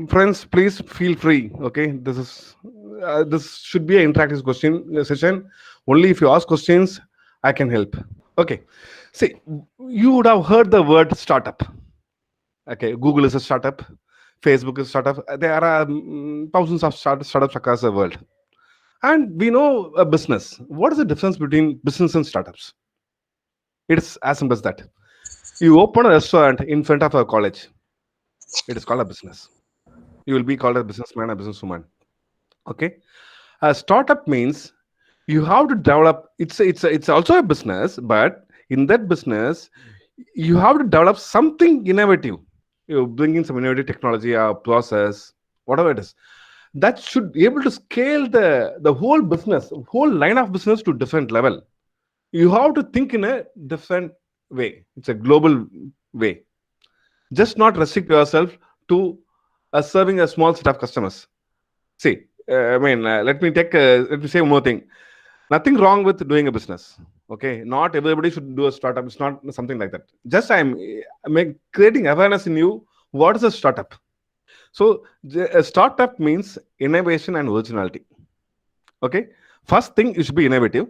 Friends, please feel free. Okay, this should be an interactive question session. Only if you ask questions, I can help. Okay, see, you would have heard the word startup. Okay, Google is a startup, Facebook is a startup. There are thousands of startups across the world, and we know a business. What is the difference between business and startups? It's as simple as that. You open a restaurant in front of a college. It is called a business. You will be called a businessman, a businesswoman. Okay, a startup means you have to develop. It's also a business, but in that business, you have to develop something innovative. You bring in some innovative technology or process, whatever it is, that should be able to scale the whole business, whole line of business to different level. You have to think in a different way. It's a global way. Just not restrict yourself to serving a small set of customers. See, let me say one more thing. Nothing wrong with doing a business. Okay, not everybody should do a startup. It's not something like that. Just creating awareness in you. What is a startup? So a startup means innovation and originality. Okay, first thing, you should be innovative.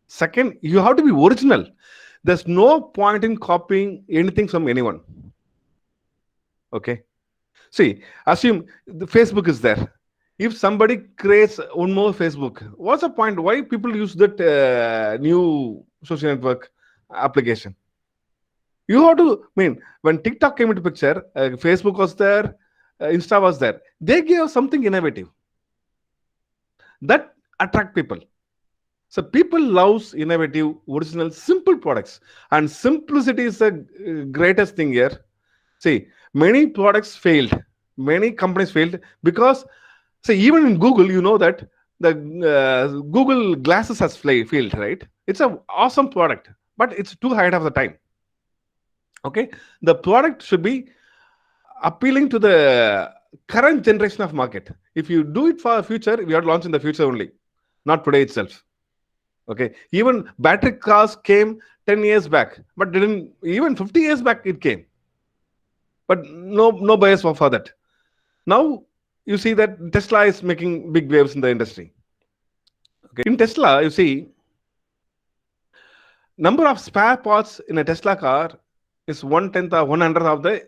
Second, you have to be original. There's no point in copying anything from anyone. Okay, see, assume the Facebook is there. If somebody creates one more Facebook, what's the point? Why people use that new social network application? You have to, when TikTok came into picture, Facebook was there, Insta was there. They gave something innovative that attract people. So people loves innovative, original, simple products, and simplicity is the greatest thing here. See, many products failed, many companies failed because, see, even in Google, you know that the Google Glasses has failed, right? It's an awesome product, but it's too high of the time. Okay, the product should be appealing to the current generation of market. If you do it for the future, we are launching the future only, not today itself. Okay, even battery cars came 10 years back, but didn't, even 50 years back it came, but no buyers for that. Now you see that Tesla is making big waves in the industry. Okay, in Tesla, you see, number of spare parts in a Tesla car is 1/10 or 1/100 of the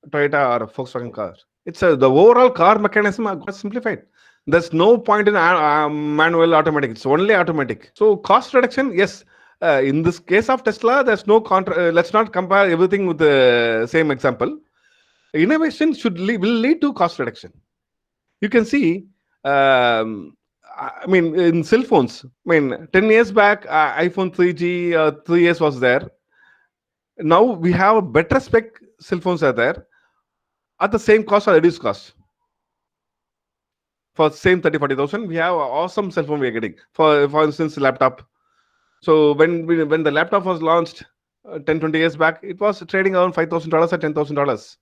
Toyota or Volkswagen car. It's the overall car mechanism got simplified. There's no point in manual automatic. It's only automatic. So cost reduction, yes. In this case of Tesla, there's no let's not compare everything with the same example. Innovation will lead to cost reduction. You can see, in cell phones. 10 years back, iPhone 3G, 3S was there. Now we have a better spec cell phones are there at the same cost or reduced cost. For same 30,000-40,000, we have an awesome cell phone we are getting. For instance, laptop. So when the laptop was launched 10-20 years back, it was trading around $5,000 or $10,000.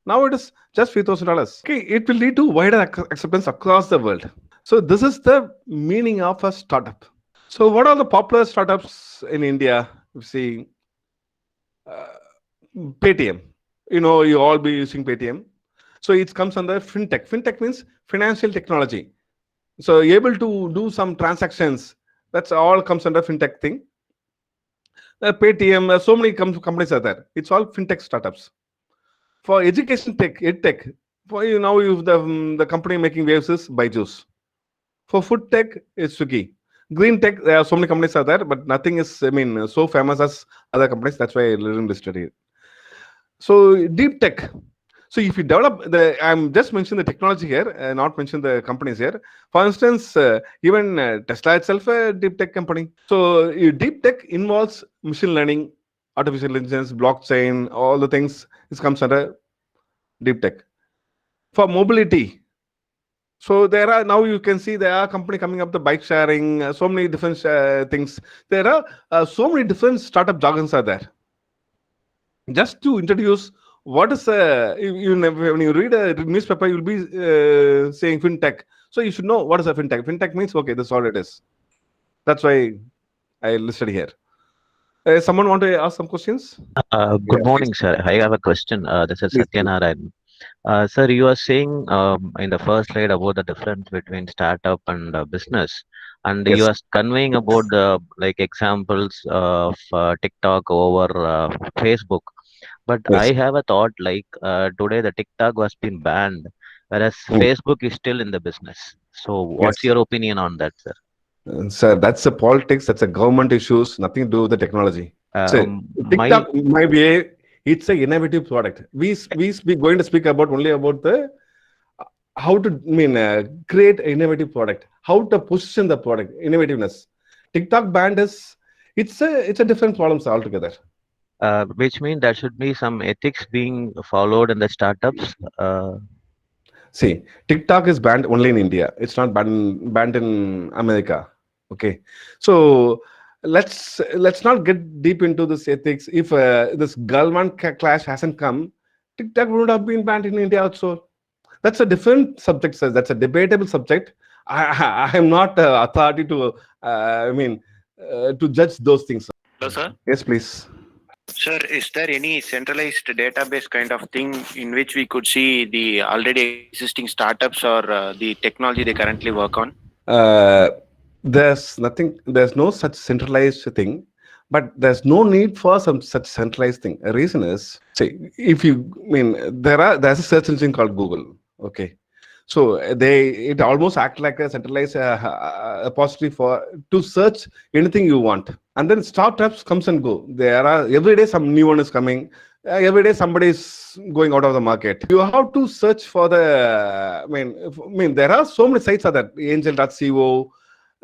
Now it is just $3,000. Okay, it will lead to wider acceptance across the world. So this is the meaning of a startup. So what are the popular startups in India? You see, Paytm. You all be using Paytm. So it comes under fintech. Fintech means financial technology. So able to do some transactions. That's all comes under fintech thing. Paytm, so many companies are there. It's all fintech startups. For education tech, edtech, for the company making waves is Byju's. For food tech, it's Swiggy. Green tech, there are so many companies are there, but nothing is, so famous as other companies. That's why I didn't listed here. So deep tech. So if you develop I'm just mentioning the technology here, not mention the companies here. For instance, even Tesla itself a deep tech company. So deep tech involves machine learning, artificial intelligence, blockchain, all the things. This comes under deep tech. For mobility, so there are, now you can see there are company coming up, the bike sharing, so many different things. There are so many different startup jargons are there. Just to introduce what is when you read a newspaper, you'll be saying fintech. So you should know what is a fintech. Fintech means, okay, this is what it is. That's why I listed here. Someone want to ask some questions? Good Yeah, morning, please. sir. I have a question. This is Please, please. Satyanarayan. Sir, you are saying in the first slide about the difference between startup and business, and you Yes. are conveying about the like examples of TikTok over Facebook. But Yes. I have a thought like today the TikTok was been banned, whereas Mm. Facebook is still in the business. So, what's Yes. your opinion on that, sir? Sir, that's a politics. That's a government issues. Nothing to do with the technology. So My TikTok might be it's a innovative product. We going to speak about only about the how to create an innovative product, how to position the product, innovativeness. TikTok band is it's a different problems altogether. which mean there should be some ethics being followed in the startups. See, TikTok is banned only in India. It's not banned in America. Okay, so let's not get deep into this ethics. If this Galwan clash hasn't come, TikTok would have been banned in India also. That's a different subject, sir. That's a debatable subject. I am not authority to to judge those things. Hello, sir. Yes, please. Sir, is there any centralized database kind of thing in which we could see the already existing startups or the technology they currently work on? uh, there's nothing, there's no such centralized thing, but there's no need for some such centralized thing. A reason is, say, if you there's a search engine called Google. Okay, so they it almost act like a centralized repository for to search anything you want. And then startups comes and go. There are every day some new one is coming. Every day somebody is going out of the market. You have to search for the. There are so many sites are there. Angel.co.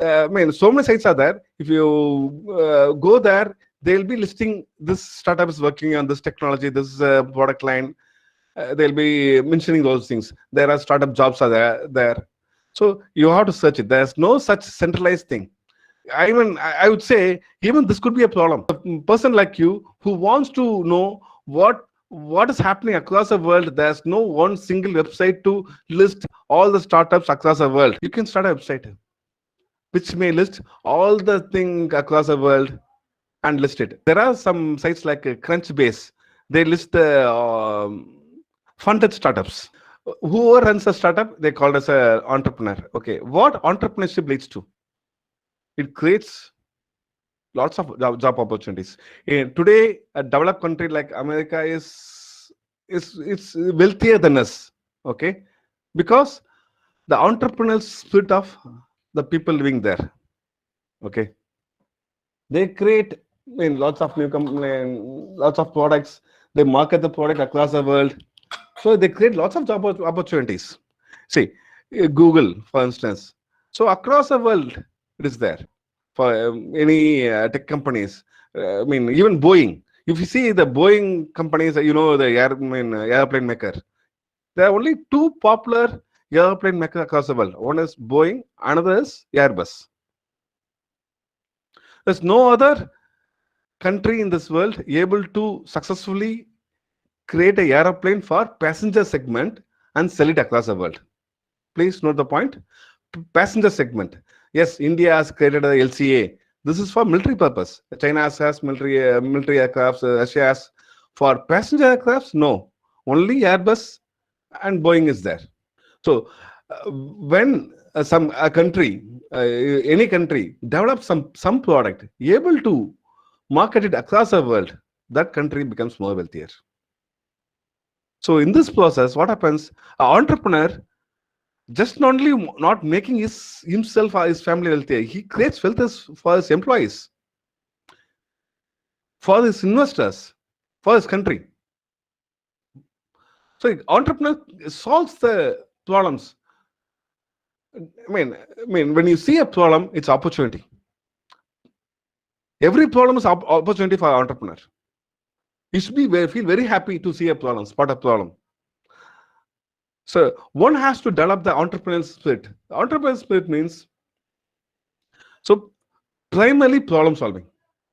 So many sites are there. If you go there, they'll be listing this startup is working on this technology, this product line. They'll be mentioning those things. There are startup jobs are there. So you have to search it. There's no such centralized thing. I would say even this could be a problem. A person like you who wants to know what is happening across the world, there's no one single website to list all the startups across the world. You can start a website which may list all the thing across the world and list it. There are some sites like Crunchbase. They list the funded startups. Whoever runs a startup, they call as a entrepreneur. Okay, what entrepreneurship leads to? It creates lots of job opportunities. Today, a developed country like America is it's wealthier than us. Okay, because the entrepreneurial spirit of the people living there. Okay, they create lots of lots of products. They market the product across the world, so they create lots of job opportunities. See, Google, for instance. So across the world, it is there for any tech companies. Even Boeing. If you see the Boeing companies, the airplane maker. There are only two popular airplane makers across the world. One is Boeing, another is Airbus. There's no other country in this world able to successfully create a aeroplane for passenger segment and sell it across the world. Please note the point. Passenger segment. Yes, India has created a LCA. This is for military purpose. China has military aircrafts. Russia has for passenger aircrafts. No, only Airbus and Boeing is there. So when some a country, any country develops some product able to market it across the world, that country becomes more wealthier. So in this process, what happens? An entrepreneur just not only not making himself or his family wealthier, he creates wealth for his employees, for his investors, for his country. So entrepreneur solves the problems. When you see a problem, it's opportunity. Every problem is opportunity for entrepreneur. You should feel very happy to see a problem, spot a problem. So one has to develop the entrepreneurial spirit. Entrepreneurial spirit means so primarily problem solving.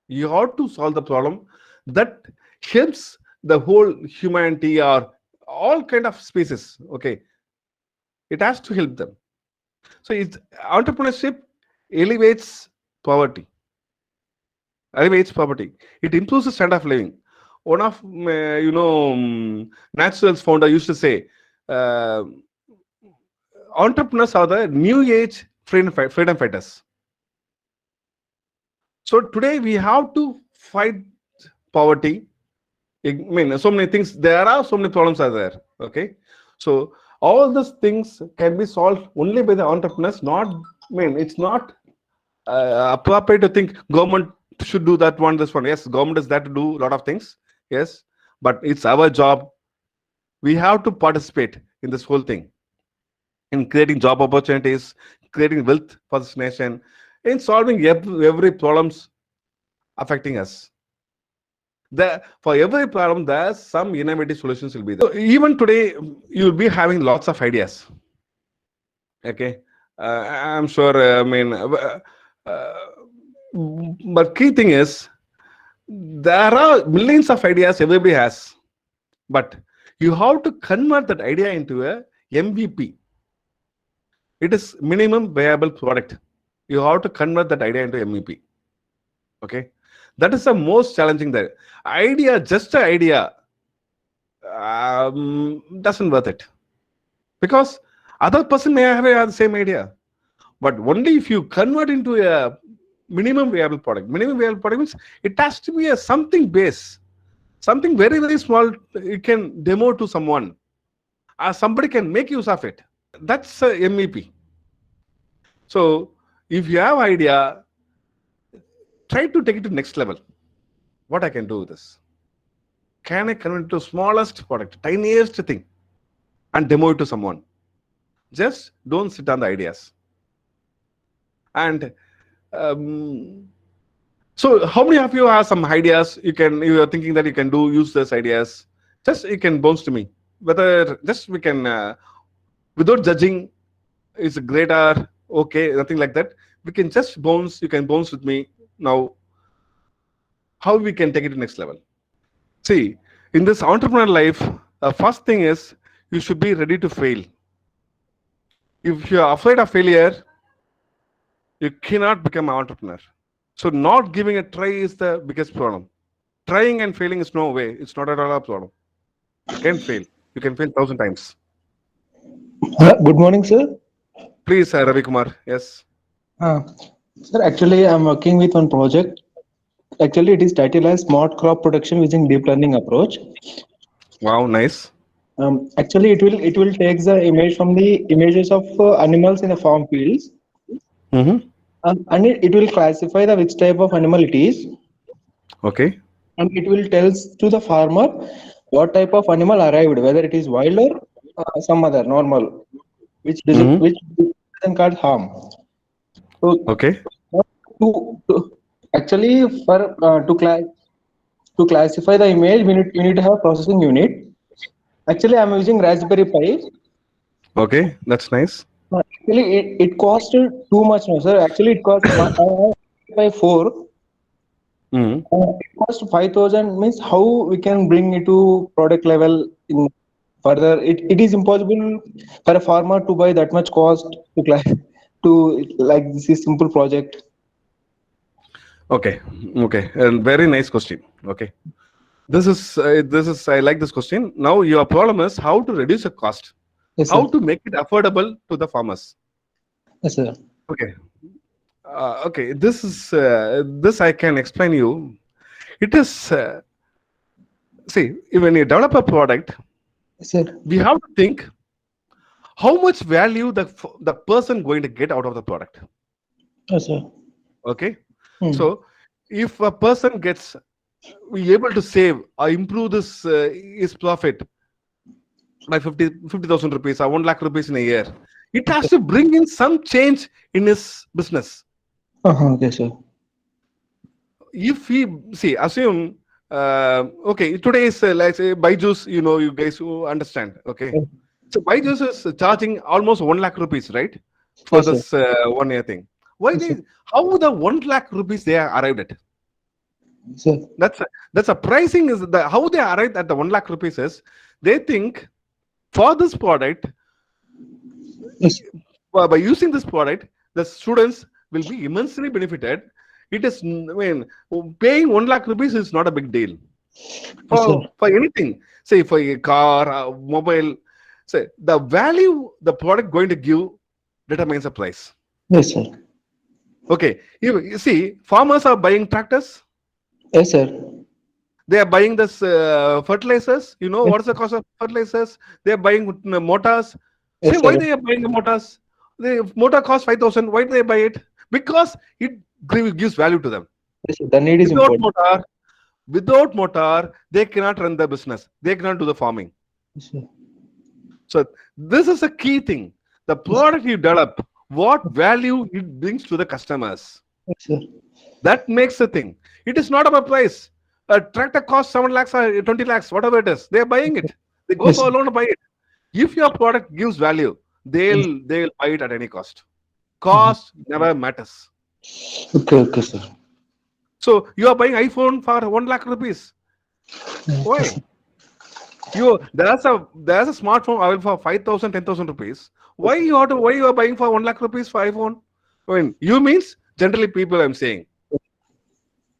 You have to solve the problem that helps the whole humanity or all kind of species. Okay, it has to help them. So it's entrepreneurship elevates poverty. Elevates poverty. It improves the standard of living. One of Natural's founder used to say, uh, entrepreneurs are the new age freedom fighters. So today we have to fight poverty. I mean, so many things. There are so many problems are there. Okay, so all these things can be solved only by the entrepreneurs. Not, I mean, it's not appropriate to think government should do that one, this one. Yes, government is there to do a lot of things. Yes, but it's our job. We have to participate in this whole thing, in creating job opportunities, creating wealth for this nation, in solving every problems affecting us. For every problem, there's some innovative solutions will be there. So even today, you'll be having lots of ideas. Okay, I'm sure. But key thing is there are millions of ideas everybody has, but you have to convert that idea into a MVP. It is minimum viable product. You have to convert that idea into MVP. Okay, that is the most challenging. There, idea, just an idea, doesn't worth it, because other person may have the same idea, but only if you convert into a minimum viable product. Minimum viable product means it has to be a something base, something very, very small. You can demo to someone, somebody can make use of it. That's a MVP. So if you have idea, try to take it to next level. What I can do with this? Can I convert it to smallest product, tiniest thing, and demo it to someone? Just don't sit on the ideas. And so, how many of you have some ideas? You are thinking that you can use those ideas. Just you can bounce to me. Whether just we can, without judging, it's great or okay, nothing like that. We can just bounce. You can bounce with me now. How we can take it to next level? See, in this entrepreneur life, the first thing is you should be ready to fail. If you are afraid of failure, you cannot become an entrepreneur. So not giving a try is the biggest problem. Trying and failing is no way. It's not at all a problem. You can fail. You can fail 1,000 times. Good morning, sir. Please, Ravi Kumar. Yes. Sir, actually, I'm working with one project. Actually, it is titled as Smart Crop Production using Deep Learning Approach. Wow, nice. Actually, it will take the image from the images of animals in the farm fields, Mm-hmm. and it will classify the which type of animal it is, Okay. and it will tells to the farmer what type of animal arrived, whether it is wild or some other normal, which doesn't cause harm. So Okay. to actually for to classify the image, we need to have processing unit. Actually, I'm using Raspberry Pi. Okay. That's nice. Actually, it costed too much now, sir. Actually, it cost by 4. Mm-hmm. It cost 5,000. Means how we can bring it to product level in further? It is impossible for a farmer to buy that much cost to like this is simple project. Okay. Okay. And very nice question. Okay. This is I like this question. Now your problem is how to reduce the cost. Yes, sir. How to make it affordable to the farmers. Yes, sir. Okay. Okay. This I can explain you. It is see, when you develop a product, Yes, sir. we have to think how much value the person going to get out of the product. Yes, sir. Okay. Hmm. So if a person gets be able to save or improve this his profit by 50,000 rupees or 1 lakh rupees in a year, it has to bring in some change in his business. Yes, sir. If he assume okay, today is like say Byju's, you guys who understand. Okay, Yes. so Byju's is charging almost 1 lakh rupees, right, for Yes, sir. this 1 year thing. Why Yes, sir. how the 1 lakh rupees they are arrived at? Sir. That's a pricing is how they arrived at the 1 lakh rupees is they think for this product Yes. by using this product, the students will be immensely benefited. It is, I mean, paying 1 lakh rupees is not a big deal Yes, sir. for anything. Say for a car, a mobile. Say the value the product going to give determines the price. Yes, sir. Okay, you see, farmers are buying tractors. Yes, sir. They are buying this fertilizers. You know Yes, what is the cost of fertilizers? They are buying motors. Say yes, why sir. they are buying the motors? The motor costs 5,000. Why do they buy it? Because it gives value to them. Yes, sir. The need is Without important. motor, without motor, they cannot run the business. They cannot do the farming. Yes, sir. So this is a key thing. The product you develop, what value it brings to the customers. Yes, sir. That makes the thing. It is not about price. A tractor costs 7 lakhs or 20 lakhs, whatever it is. They are buying it. They go Yes, for a sir. loan to buy it. If your product gives value, Yes. they'll buy it at any cost. Mhm. Cost never matters. Okay, okay, sir. So you are buying iPhone for 1 lakh rupees. Yes, Why? sir. There's a smartphone available for 5,000, 10,000 rupees. Why you are buying for 1 lakh rupees for iPhone? I mean, you means generally people I'm saying.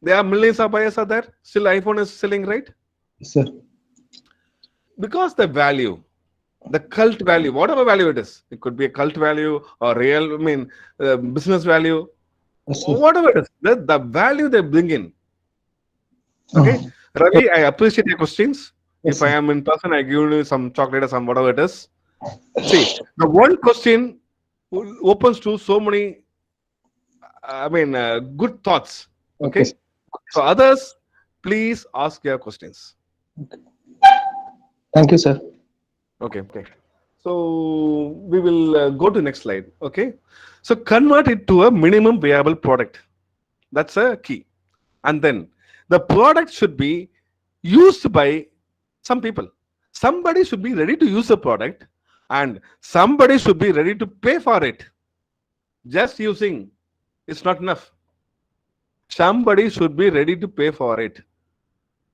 There are millions of buyers are there. Still iPhone is selling, right? Yes, sir. Because the value, the cult value, whatever value it is, it could be a cult value or real, I mean, business value, Yes, sir. whatever it is, the value they bring in. Okay, Oh, Ravi, I appreciate your questions. yes, If I sir. am in person, I give you some chocolate or some whatever it is. See, the one question opens to so many, good thoughts. Okay, Okay, sir. so others, please ask your questions. Thank you, sir. Okay. So we will go to next slide. Okay. So convert it to a minimum viable product. That's a key. And then the product should be used by some people. Somebody should be ready to use the product, and somebody should be ready to pay for it. Just using is not enough. Somebody should be ready to pay for it.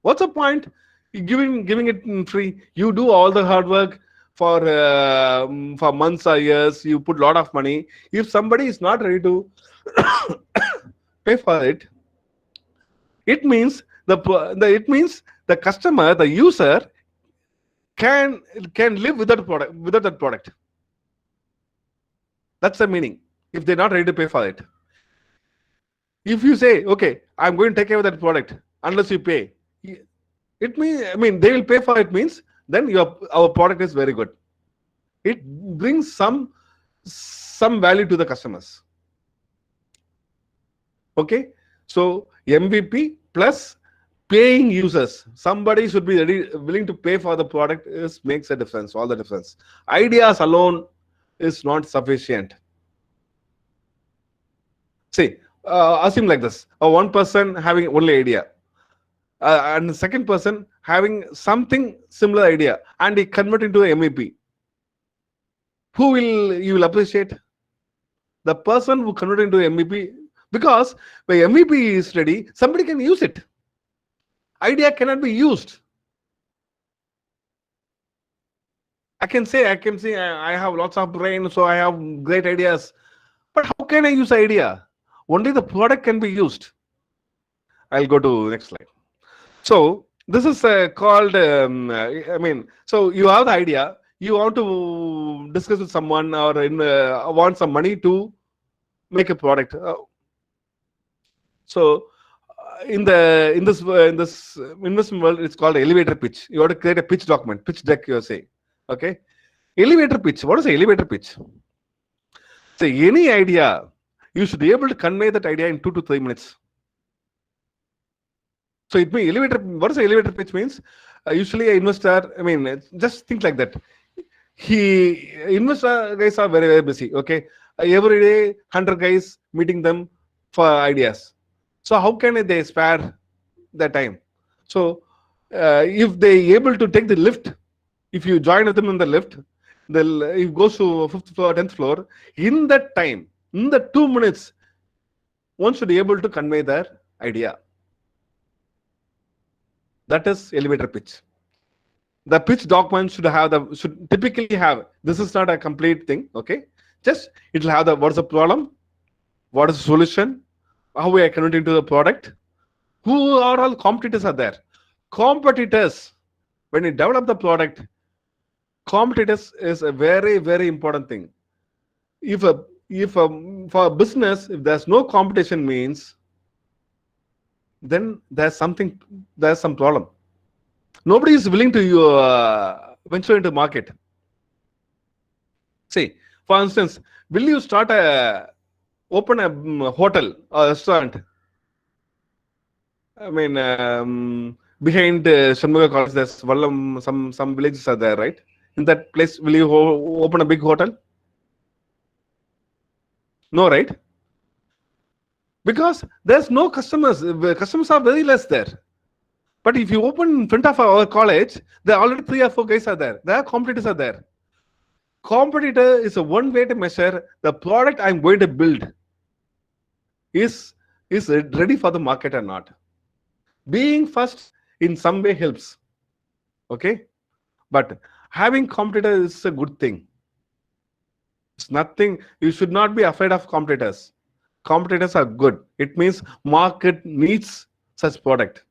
What's the point? Giving it free. You do all the hard work for months or years. You put a lot of money. If somebody is not ready to pay for it, it means it means the customer, the user can live without that product. That's the meaning. If they're not ready to pay for it. If you say, okay, I'm going to take away that product unless you pay, it means, I mean, they will pay for it means then our product is very good. It brings some value to the customers. Okay, so MVP plus paying users. Somebody should be willing to pay for the product makes a difference, all the difference. Ideas alone is not sufficient. See, assume like this: one person having only idea, and the second person having something similar idea, and he convert into a MVP. Who will you will appreciate? The person who convert into MVP, because when MVP is ready, somebody can use it. Idea cannot be used. I can say I have lots of brain, so I have great ideas. But how can I use idea? Only the product can be used. I'll go to next slide. So this is called. So you have the idea. You want to discuss with someone or want some money to make a product. So in this investment world, it's called elevator pitch. You have to create a pitch document, pitch deck. You say, okay, elevator pitch. What is an elevator pitch? So any idea, you should be able to convey that idea in 2 to 3 minutes. So it means elevator. What does elevator pitch means? Usually, an investor. I mean, just think like that. Investor guys are very busy. Okay, every day 100 guys meeting them for ideas. So how can they spare the time? So if they able to take the lift, if you join with them in the lift, it goes to 5th floor, 10th floor. In that time, in the 2 minutes, one should be able to convey their idea. That is elevator pitch. The pitch document should typically have. This is not a complete thing. Okay, Just it will have the what's the problem, what is the solution, how we are connecting to the product, who are all competitors are there. Competitors, when you develop the product, competitors is a very, very important thing. If for a business, if there's no competition means, then there's some problem. Nobody is willing to venture into market. See, for instance, will you open a hotel or restaurant? I mean, behind Shanmuga College, there's Vallam, some villages are there, right? In that place, will you open a big hotel? No, right? Because there's no customers. Customers are very less there. But if you open in front of our college, there are already 3 or 4 guys are there. Their competitors are there. Competitor is a one way to measure the product I'm going to build is it ready for the market or not. Being first in some way helps. Okay? But having competitor is a good thing. It's nothing. You should not be afraid of competitors. Competitors are good. It means market needs such product.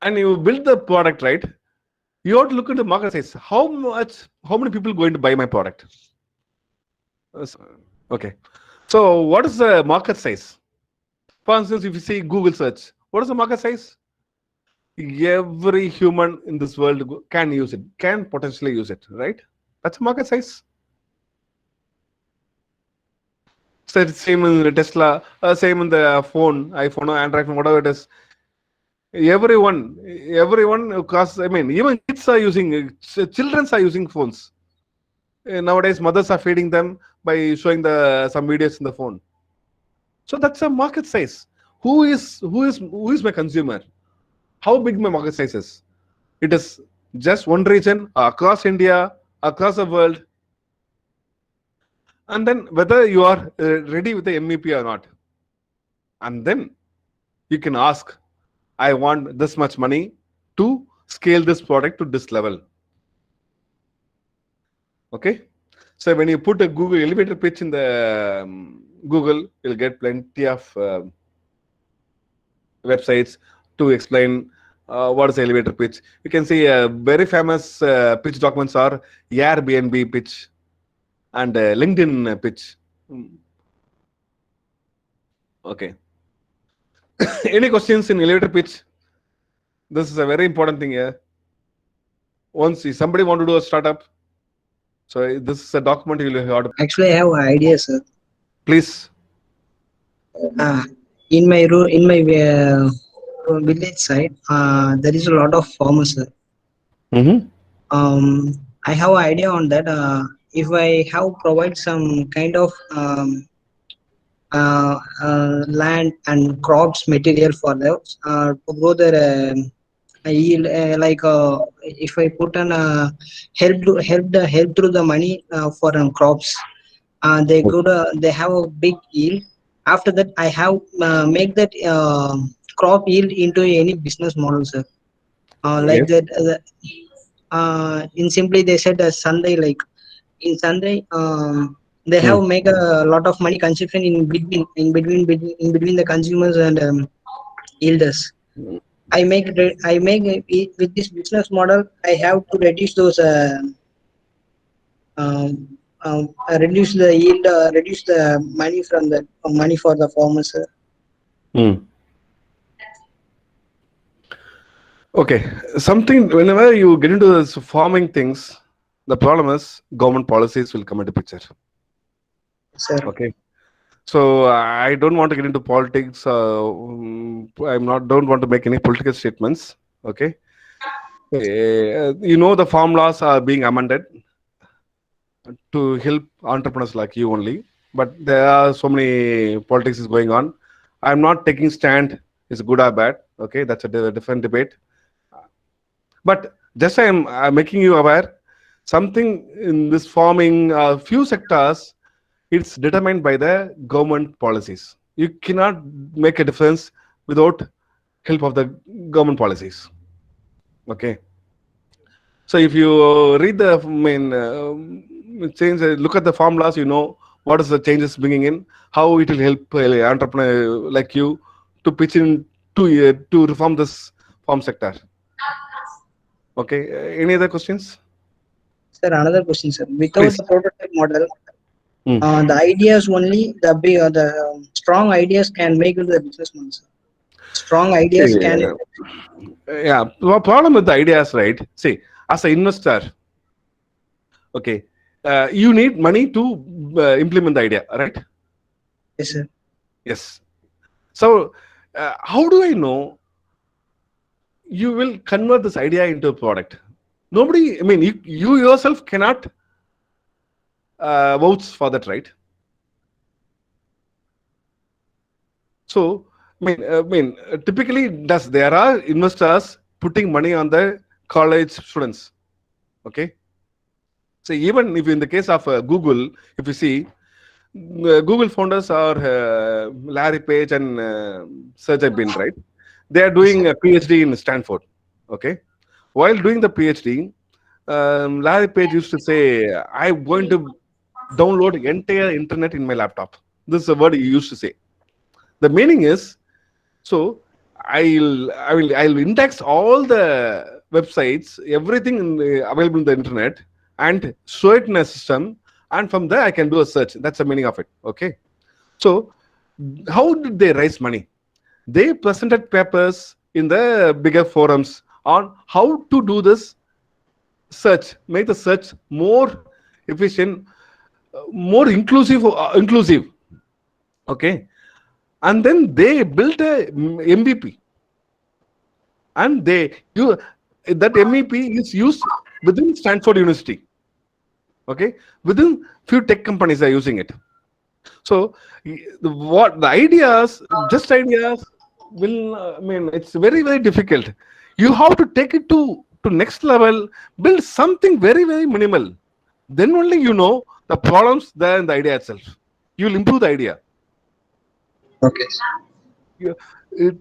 And you build the product, right? You have to look into market size. How many people are going to buy my product? Okay. So what is the market size? For instance, if you see Google search, what is the market size? Every human in this world can use it, can potentially use it, right? That's a market size. So same in the Tesla, same in the phone, iPhone or Android phone, whatever it is. Everyone, because I mean, even kids are using, children are using phones. Nowadays, mothers are feeding them by showing some videos in the phone. So that's a market size. Who is my consumer? How big my market size is? It is just one region across India, across the world. And then whether you are ready with the MVP or not. And then you can ask, I want this much money to scale this product to this level. Okay. So when you put a Google elevator pitch in the Google, you'll get plenty of websites to explain what is the elevator pitch. You can see very famous pitch documents are Airbnb pitch and LinkedIn pitch. Okay. Any questions in elevator pitch? This is a very important thing here. Once somebody want to do a startup, so this is a document you will have to. Actually, I have an idea, sir. Please. In my village side, there is a lot of farmers, sir. I have an idea on that. If I have provide some kind of land and crops material for them to grow their yield, if I put an help through the money for crops, they have a big yield. After that, I have make that crop yield into any business model, sir. Like Yes. that. In simply they said Sunday, like in Sunday, they have make a lot of money consumption in between the consumers and yielders. I make with this business model, I have to reduce those reduce the yield, reduce the money from the money for the farmers, sir. Okay, something whenever you get into this farming things, the problem is government policies will come into picture. Sir. Okay, so I don't want to get into politics. Don't want to make any political statements. Okay, you know the farm laws are being amended to help entrepreneurs like you only, but there are so many politics is going on. I'm not taking stand is good or bad. Okay, that's a different debate. But just I'm making you aware, something in this farming, few sectors, it's determined by the government policies. You cannot make a difference without help of the government policies. Okay. So if you read the change. Look at the formulas. You know what is the changes bringing in. How it will help entrepreneur like you to pitch in to reform this farm sector. Okay. Any other questions? Sir, another question, sir. Without Please. the prototype model, Hmm. the ideas only the strong ideas can make it the businessman, sir. Strong ideas can. Yeah. The problem with the ideas, right? See, as an investor, okay, you need money to implement the idea, right? Yes, sir. Yes. So, how do I know you will convert this idea into a product? Nobody, I mean, you yourself cannot vouch for that, right? So, typically, there are investors putting money on the college students. Okay. So, even if in the case of Google, if you see, Google founders are Larry Page and Sergey Brin, right? They are doing a PhD in Stanford. Okay. While doing the PhD, Larry Page used to say, "I'm going to download entire internet in my laptop." This is a word he used to say. The meaning is, so I'll index all the websites, everything available in the internet, and show it in a system, and from there I can do a search. That's the meaning of it. Okay. So how did they raise money? They presented papers in the bigger forums on how to do this search, make the search more efficient, more inclusive. Okay. And then they built a MVP, and that MVP is used within Stanford University. Okay, within few tech companies are using it. So what the ideas, just ideas, will it's very difficult. You have to take it to next level, build something very minimal. Then only you know the problems there in the idea itself. You will improve the idea. Okay. You,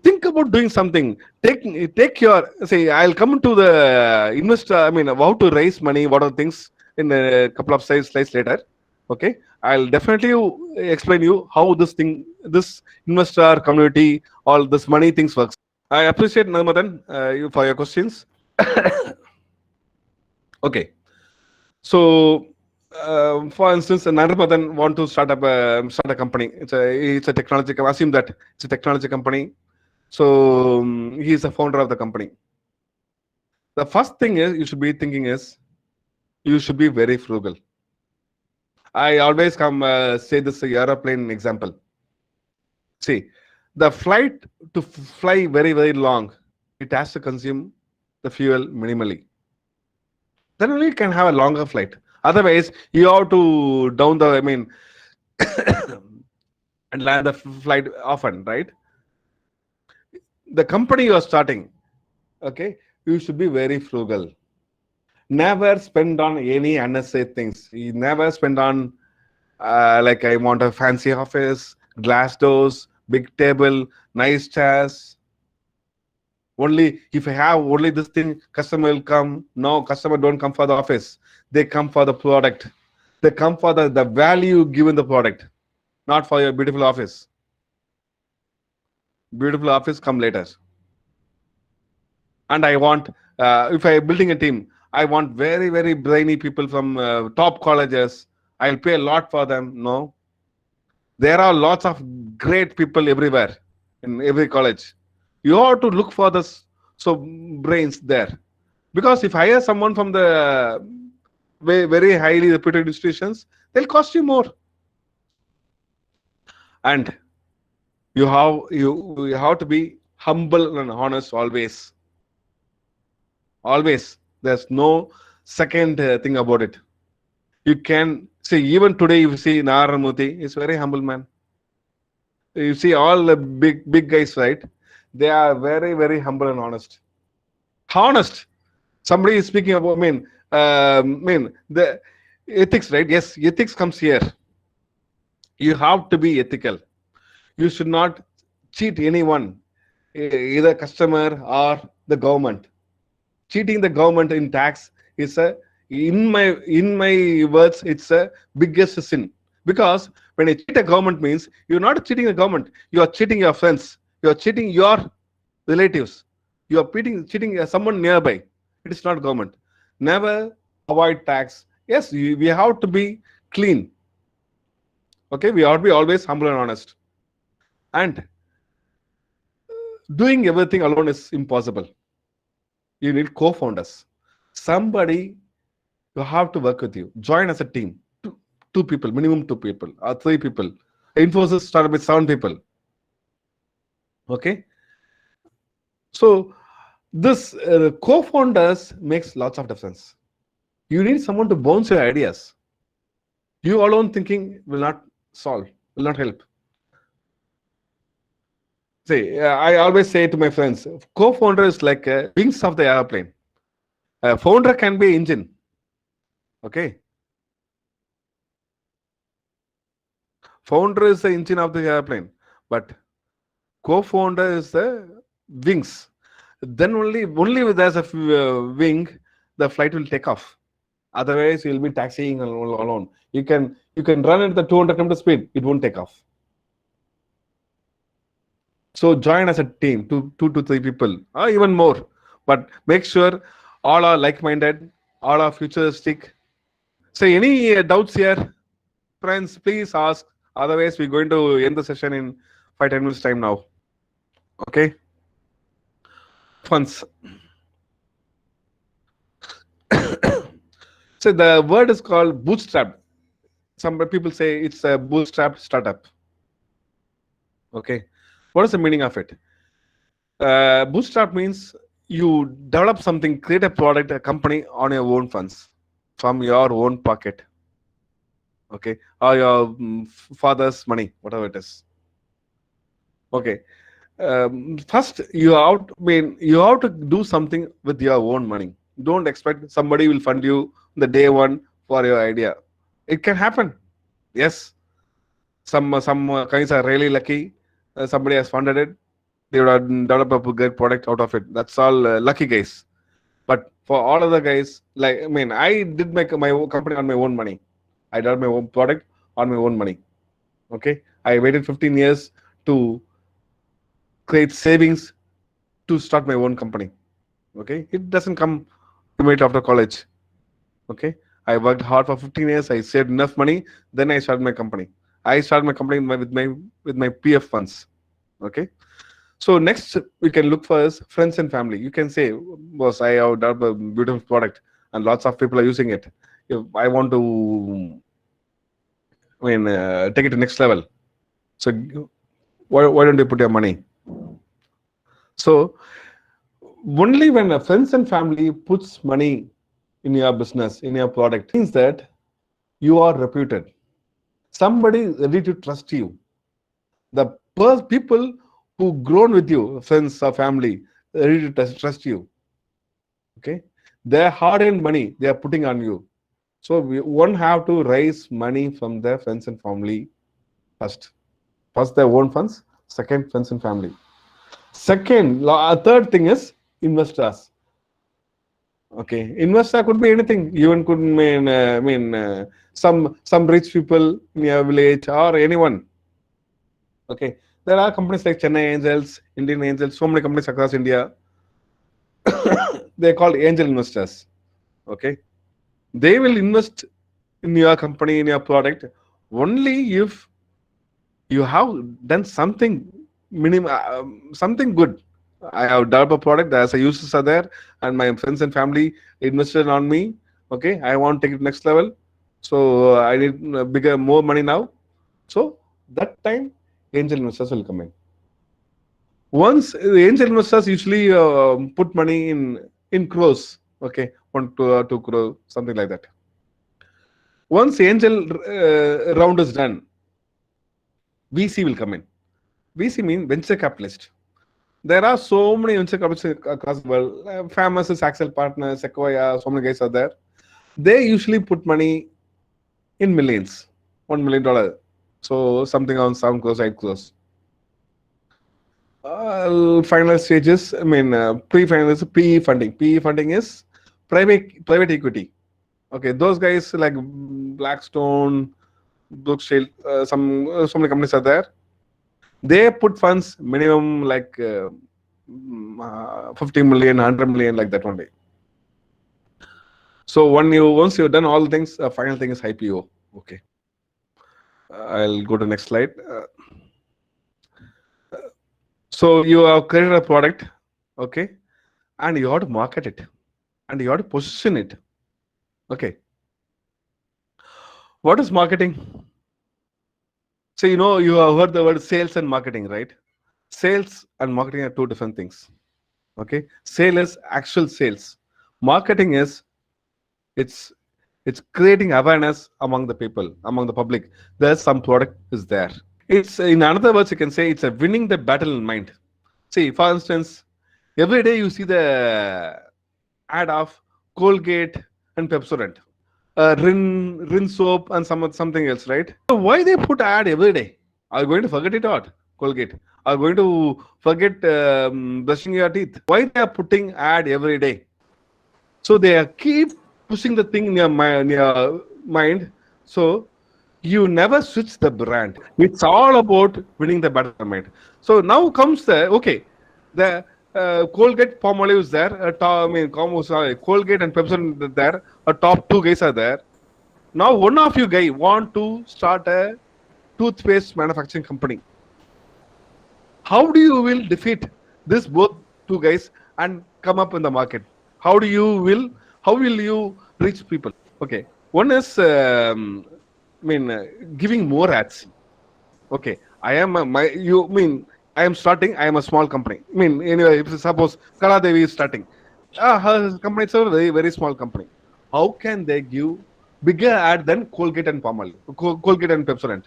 think about doing something. Take your say. I'll come to the investor. How to raise money. What are the things in a couple of slides later. Okay, I'll definitely explain you how this investor community, all this money things works. I appreciate Namadan you for your questions. Okay, so for instance, Nandramadan want to start a company. It's a technology. Assume that it's a technology company. So he is the founder of the company. The first thing is you should be thinking is you should be very frugal. I always say this aeroplane example. See, the flight to fly very long, it has to consume the fuel minimally. Then only you can have a longer flight. Otherwise, you have to down the and land the flight often, right? The company you are starting, okay, you should be very frugal. Never spend on any unnecessary things. You never spend on like I want a fancy office, glass doors, big table, nice chairs. Only if I have only this thing, customer will come. No, customer don't come for the office. They come for the product. They come for the value given the product, not for your beautiful office. Beautiful office come later. And I want, if I building a team, I want very brainy people from top colleges. I'll pay a lot for them. No, there are lots of great people everywhere in every college. You have to look for this brains there, because if I hire someone from the very highly reputed institutions, they'll cost you more. And you have to be humble and honest always. Always. There's no second thing about it. You can see, even today, you see Narendra Modi is very humble man. You see all the big guys, right? They are very humble and honest. Honest. Somebody is speaking about the ethics, right? Yes, ethics comes here. You have to be ethical. You should not cheat anyone, either customer or the government. Cheating the government in tax is a In my words, it's a biggest sin. Because when you cheat a government means you're not cheating the government, you are cheating your friends, you are cheating your relatives, you are cheating someone nearby. It is not government. Never avoid tax. Yes, we have to be clean. Okay, we ought to be always humble and honest. And doing everything alone is impossible. You need co-founders. Somebody you have to work with you. Join as a team. Two people, minimum 2 people or 3 people. Infosys started with 7 people. Okay. So this co-founders makes lots of difference. You need someone to bounce your ideas. You alone thinking will not solve, will not help. See, I always say to my friends, co-founder is like wings of the airplane. Founder can be engine. Okay. Founder is the engine of the airplane, but co-founder is the wings. Then only with there's a wing, the flight will take off. Otherwise, you'll be taxiing alone. You can run at the 200 km speed, it won't take off. So join as a team, 2 to 3 people, or even more. But make sure all are like-minded, all are futuristic. So any doubts here, friends, please ask. Otherwise, we're going to end the session in 5-10 minutes time now. Okay. Funds. So the word is called bootstrap. Some people say it's a bootstrap startup. Okay. What is the meaning of it? Bootstrap means you develop something, create a product, a company on your own funds, from your own pocket. Okay. Or your father's money, whatever it is. Okay. First, you have to do something with your own money. Don't expect somebody will fund you the day one for your idea. It can happen. Yes. Some guys are really lucky. Somebody has funded it. They would have developed a great product out of it. That's all lucky guys. But for all other guys, I did make my own company on my own money. I developed my own product on my own money. Okay. I waited 15 years to create savings to start my own company. Okay. It doesn't come immediately after college. Okay. I worked hard for 15 years. I saved enough money. Then I started my company. I started my company with my PF funds. Okay. So next we can look for is friends and family. You can say, boss, I have developed a beautiful product and lots of people are using it. If I want to take it to next level. So why don't you put your money? So only when a friends and family puts money in your business, in your product, means that you are reputed. Somebody is ready to trust you. The people who grown with you, friends or family, ready to trust you. Okay, their hard-earned money they are putting on you. So one have to raise money from their friends and family first. First their own funds. Second, friends and family. Second, third thing is investors. Okay, investor could be anything. Even could mean some rich people in your village or anyone. Okay, there are companies like Chennai Angels, Indian Angels, so many companies across India. They're called angel investors. Okay, they will invest in your company, in your product, only if you have done something something good. I have developed a product, there's a users are there, and my friends and family invested on me. Okay, I want to take it next level. So I need more money now. So that time, angel investors will come in. Once the angel investors usually put money in crores. Okay, 1 to 2 crore, something like that. Once angel round is done, VC will come in. VC means venture capitalist. There are so many venture capitalists across the world. Famous is Axel Partners, Sequoia, so many guys are there. They usually put money in millions, $1 million. So something around 7 crores, 8 crores. Final stages, pre-final is PE funding. PE funding is private equity. Okay, those guys like Blackstone, Brookfield, so many companies are there. They put funds minimum like 50 million, 100 million, like that only. So once you've done all the things, final thing is IPO. Okay, I'll go to next slide. So you have created a product, okay, and you have to market it, and you have to position it. Okay, what is marketing? So you have heard the word sales and marketing, right? Sales and marketing are two different things. Okay, sale is actual sales. Marketing is it's creating awareness among the people, among the public. There's some product is there. It's, in another words, you can say it's a winning the battle in mind. See, for instance, every day you see the ad of Colgate and Pepsodent, Rin soap and something else, right? So why they put ad every day? Are you going to forget it or not? Colgate? Are you going to forget brushing your teeth? Why they are putting ad every day? So they are keep pushing the thing in your mind. So you never switch the brand. It's all about winning the battle mind. So now comes the Colgate Palmolive is there. Colgate and Pepsi is there. A top two guys are there. Now one of you guy want to start a toothpaste manufacturing company. How do you will defeat this both two guys and come up in the market? How will you reach people? Okay, one is giving more ads. Okay, I am starting. I am a small company. Anyway, if suppose Kaladevi is starting, her company is a very very small company. How can they give bigger ad than Colgate and Palmolive, Colgate and Pepsodent?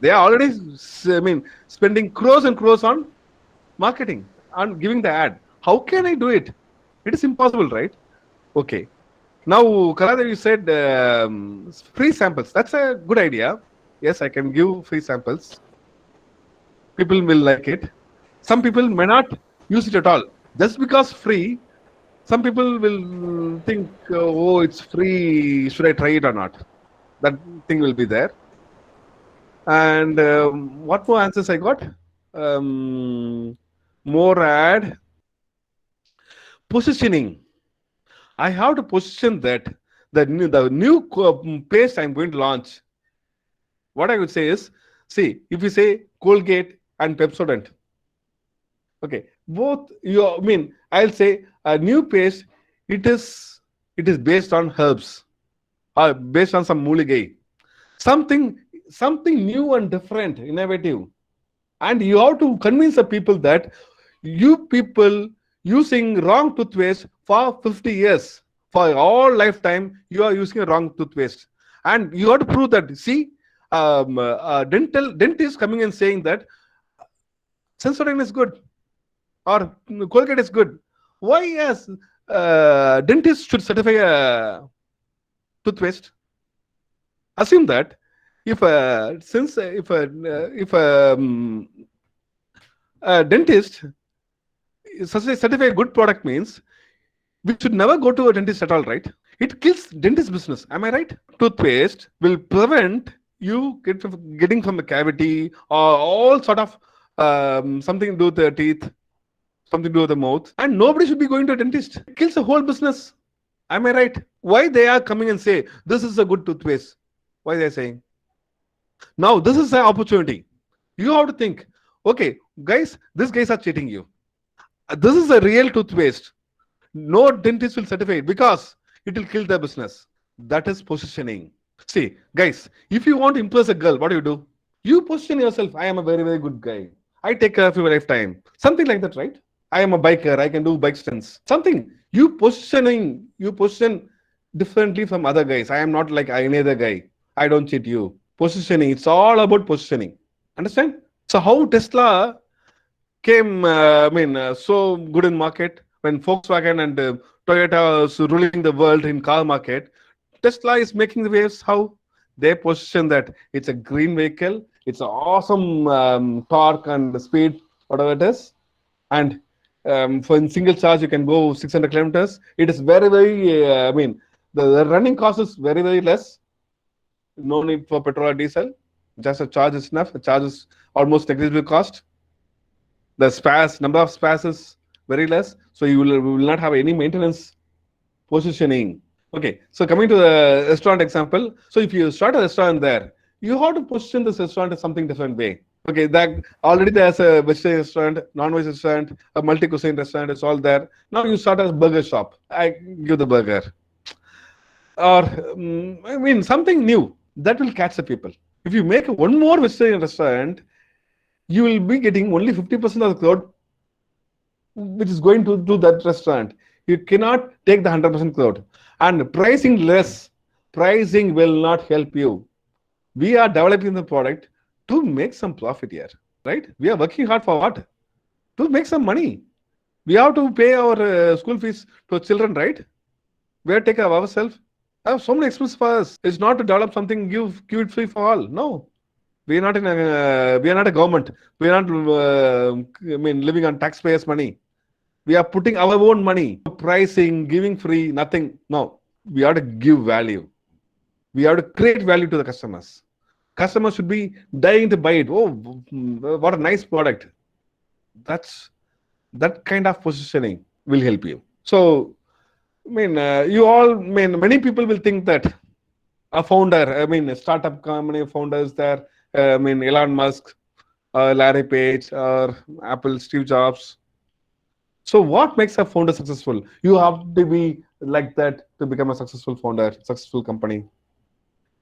They are already, spending crores and crores on marketing and giving the ad. How can I do it? It is impossible, right? Okay. Now, Kaladevi said free samples. That's a good idea. Yes, I can give free samples. People will like it. Some people may not use it at all. Just because free, some people will think, oh, it's free. Should I try it or not? That thing will be there. And what more answers I got? More ad. Positioning. I have to position that the new paste I'm going to launch. What I would say is, see, if you say Colgate and Pepsodent, okay, both I'll say a new paste. It is based on herbs, or based on some muligai, something new and different, innovative, and you have to convince the people that you people using wrong toothpaste for 50 years, for all lifetime, you are using a wrong toothpaste, and you have to prove that. See, dentist coming and saying that Sensodyne is good or Colgate is good. Why, yes, dentist should certify a toothpaste? Assume that if a dentist certify a good product, means we should never go to a dentist at all, right? It kills dentist business. Am I right? Toothpaste will prevent you getting from a cavity or all sort of something to do with the teeth, something to do with the mouth, and nobody should be going to a dentist. It kills the whole business. Am I right? Why they are coming and say this is a good toothpaste? Why they are saying? Now this is an opportunity. You have to think, okay, guys, these guys are cheating you. This is a real toothpaste. No dentist will certify it because it will kill their business. That is positioning. See, guys, if you want to impress a girl, what do? You position yourself. I am a very, very good guy. I take care of your lifetime. Something like that, right? I am a biker. I can do bike stunts. Something. You position differently from other guys. I am not like any other guy. I don't cheat you. Positioning. It's all about positioning. Understand? So how Tesla came, so good in market when Volkswagen and Toyota was ruling the world in car market. Tesla is making the waves. How they position that it's a green vehicle, it's an awesome torque and speed, whatever it is, and for in single charge you can go 600 kilometers. It is very very The running cost is very, very less. No need for petrol or diesel. Just a charge is enough. The charge is almost negligible cost. The spares, number of spares is very less. So you will not have any maintenance positioning. Okay, so coming to the restaurant example. So if you start a restaurant there, you have to position this restaurant in something different way. Okay, that already there's a vegetarian restaurant, non-veg restaurant, a multi-cuisine restaurant, it's all there. Now you start a burger shop. I give the burger. Or, I mean, something new that will catch the people. If you make one more vegetarian restaurant, you will be getting only 50% of the crowd which is going to that restaurant. You cannot take the 100% crowd. And pricing less, pricing will not help you. We are developing the product to make some profit here, right? We are working hard for what? To make some money. We have to pay our school fees to children, right? We have to take care of ourselves. I have so many expenses for us. It's not to develop something, give it free for all. No. We are not a government. We are not living on taxpayers' money. We are putting our own money, pricing, giving free, nothing. No, we have to give value. We have to create value to the customers. Customers should be dying to buy it. Oh, what a nice product. That kind of positioning will help you. So, many people will think that a founder, a startup company founders there, Elon Musk, Larry Page, or Apple, Steve Jobs. So what makes a founder successful? You have to be like that to become a successful founder, successful company.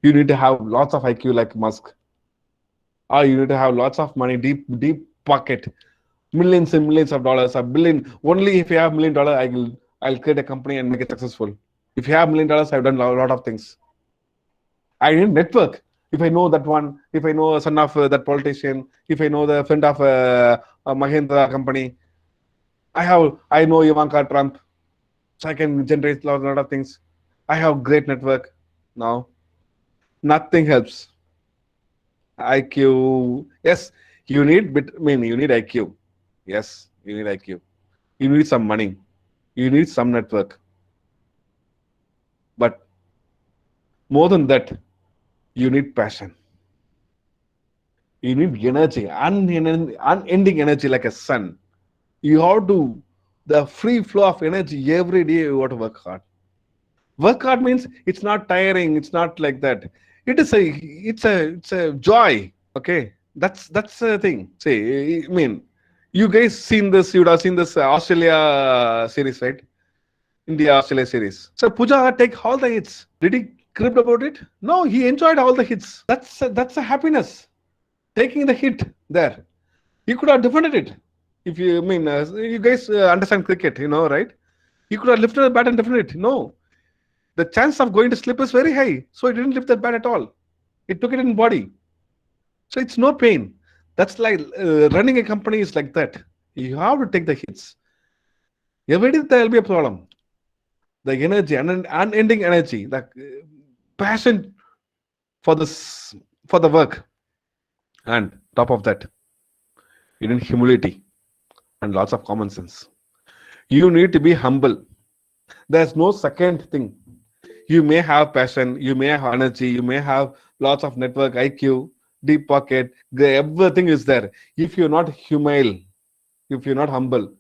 You need to have lots of IQ like Musk. Or you need to have lots of money, deep pocket, millions and millions of dollars, a billion. Only if you have $1 million, I'll create a company and make it successful. If you have $1 million, I've done a lot of things. I need network. If I know that one, if I know a son of that politician, if I know the friend of a Mahindra company, I know Ivanka Trump, so I can generate a lot of things. I have great network now. Nothing helps. IQ, yes, you need IQ. Yes, you need IQ. You need some money. You need some network. But more than that, you need passion. You need energy, unending energy like a sun. You have to, the free flow of energy every day. You have to work hard. Work hard means it's not tiring. It's not like that. It's a joy. Okay, that's the thing. See, you guys seen this? You would have seen this Australia series, right? India Australia series. So Pujara take all the hits. Did he crib about it? No, he enjoyed all the hits. That's a happiness. Taking the hit there. He could have defended it. If you you guys understand cricket, right? He could have lifted the bat and defended it. No. The chance of going to slip is very high. So he didn't lift the bat at all. He took it in body. So it's no pain. That's like running a company is like that. You have to take the hits. Every day there will be a problem. The energy, unending energy, the passion for the work. And top of that, you need humility and lots of common sense. You need to be humble. There's no second thing. You may have passion, you may have energy, you may have lots of network, IQ, deep pocket, everything is there. If you're not humble, if you're not humble,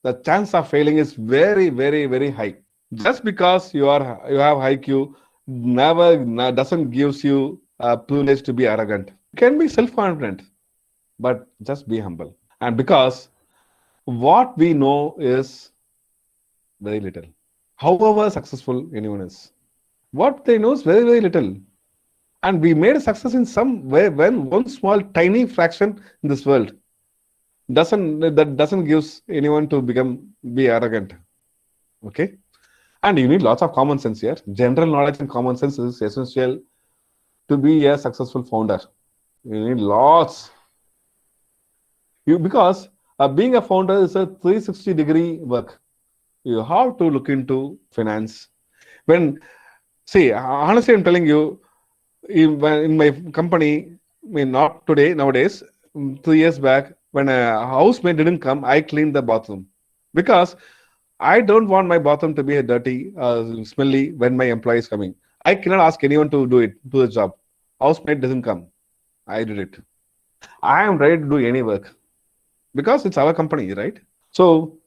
the chance of failing is very, very, very high. Just because you have IQ doesn't gives you a privilege to be arrogant. You can be self-confident, but just be humble. And because what we know is very little. However successful anyone is, what they know is very, very little. And we made a success in some way when one small, tiny fraction in this world doesn't gives anyone to be arrogant. Okay? And you need lots of common sense here. General knowledge and common sense is essential to be a successful founder. You need lots. Because being a founder is a 360-degree work. You have to look into finance. Honestly, I'm telling you, in my company, not today, nowadays, 3 years back, when a housemate didn't come, I cleaned the bathroom. Because I don't want my bathroom to be dirty, smelly when my employee is coming. I cannot ask anyone to do the job. Housemate doesn't come. I did it. I am ready to do any work because it's our company, right? So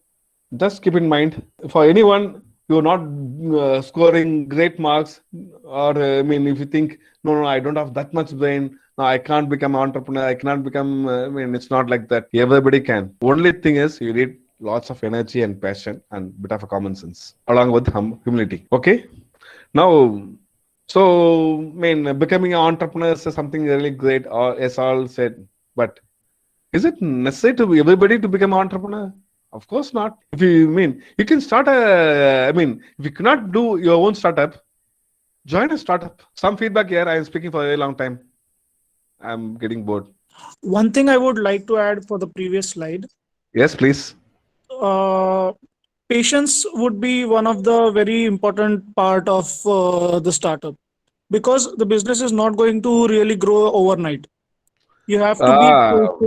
just keep in mind, for anyone you're not scoring great marks, or I mean, if you think, no, I don't have that much brain, no, I can't become an entrepreneur, I cannot become, I mean, it's not like that. Everybody can. Only thing is, you need lots of energy and passion and bit of a common sense along with humility. Okay. Now, so, I mean, becoming an entrepreneur is something really great, or as all said, but is it necessary to everybody to become an entrepreneur? Of course not. If you mean you can start a, I mean, if you cannot do your own startup, join a startup. Some feedback here. I am speaking for a very long time. I'm getting bored. One thing I would like to add for the previous slide, Yes, please. Patience would be one of the very important part of the startup, because the business is not going to really grow overnight. You have to be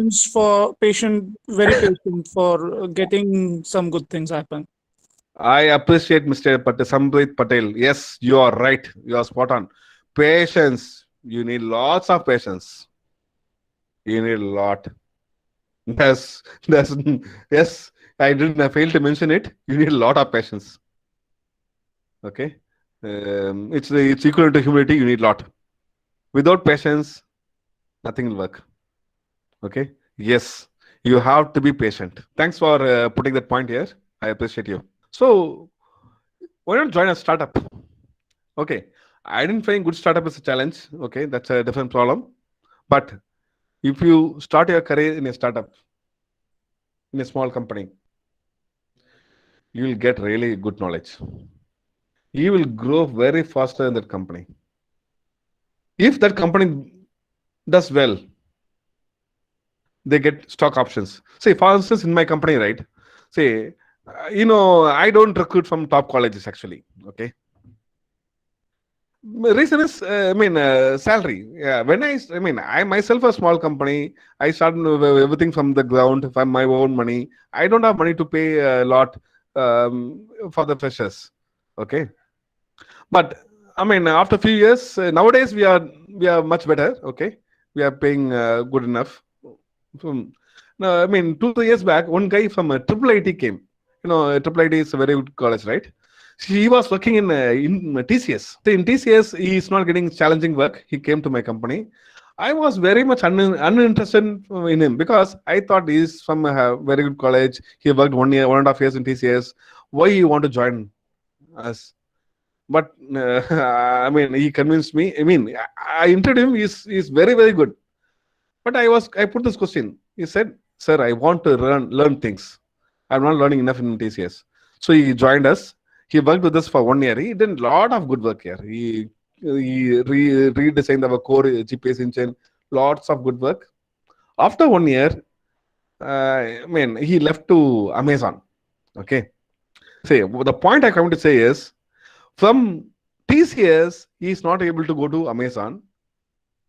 very patient for getting some good things happen. I appreciate Mr. Sambrit Patel. Yes, you are right. You are spot on. Patience. You need lots of patience. You need a lot. That's yes. I failed to mention it. You need a lot of patience. Okay. It's equal to humility. You need a lot. Without patience, nothing will work. Okay. Yes, you have to be patient. Thanks for putting that point here. I appreciate you. So, why not join a startup? Okay. Identifying good startup is a challenge. Okay. That's a different problem. But if you start your career in a startup, in a small company, you will get really good knowledge. You will grow very faster in that company. If that company does well, they get stock options. Say, for instance, in my company, right? Say, I don't recruit from top colleges actually. Okay. Reason is, salary. Yeah. I myself a small company. I started with everything from the ground, from my own money. I don't have money to pay a lot for the freshers. Okay. But after a few years, nowadays we are much better. Okay. We are paying good enough. No, 2 3 years back, one guy from a triple IT came. Triple IT is a very good college, right? He was working in TCS. So in TCS, he is not getting challenging work. He came to my company. I was very much uninterested in him because I thought he's from a very good college. He worked 1 year, 1.5 years in TCS. Why you want to join us? But he convinced me. I interviewed him. He's very very good. But I put this question. He said, "Sir, I want to learn things. I'm not learning enough in TCS." So he joined us. He worked with us for 1 year. He did a lot of good work here. He redesigned our core GPS engine. Lots of good work. After 1 year, he left to Amazon. Okay. Say the point I come to say is, from TCS, he is not able to go to Amazon.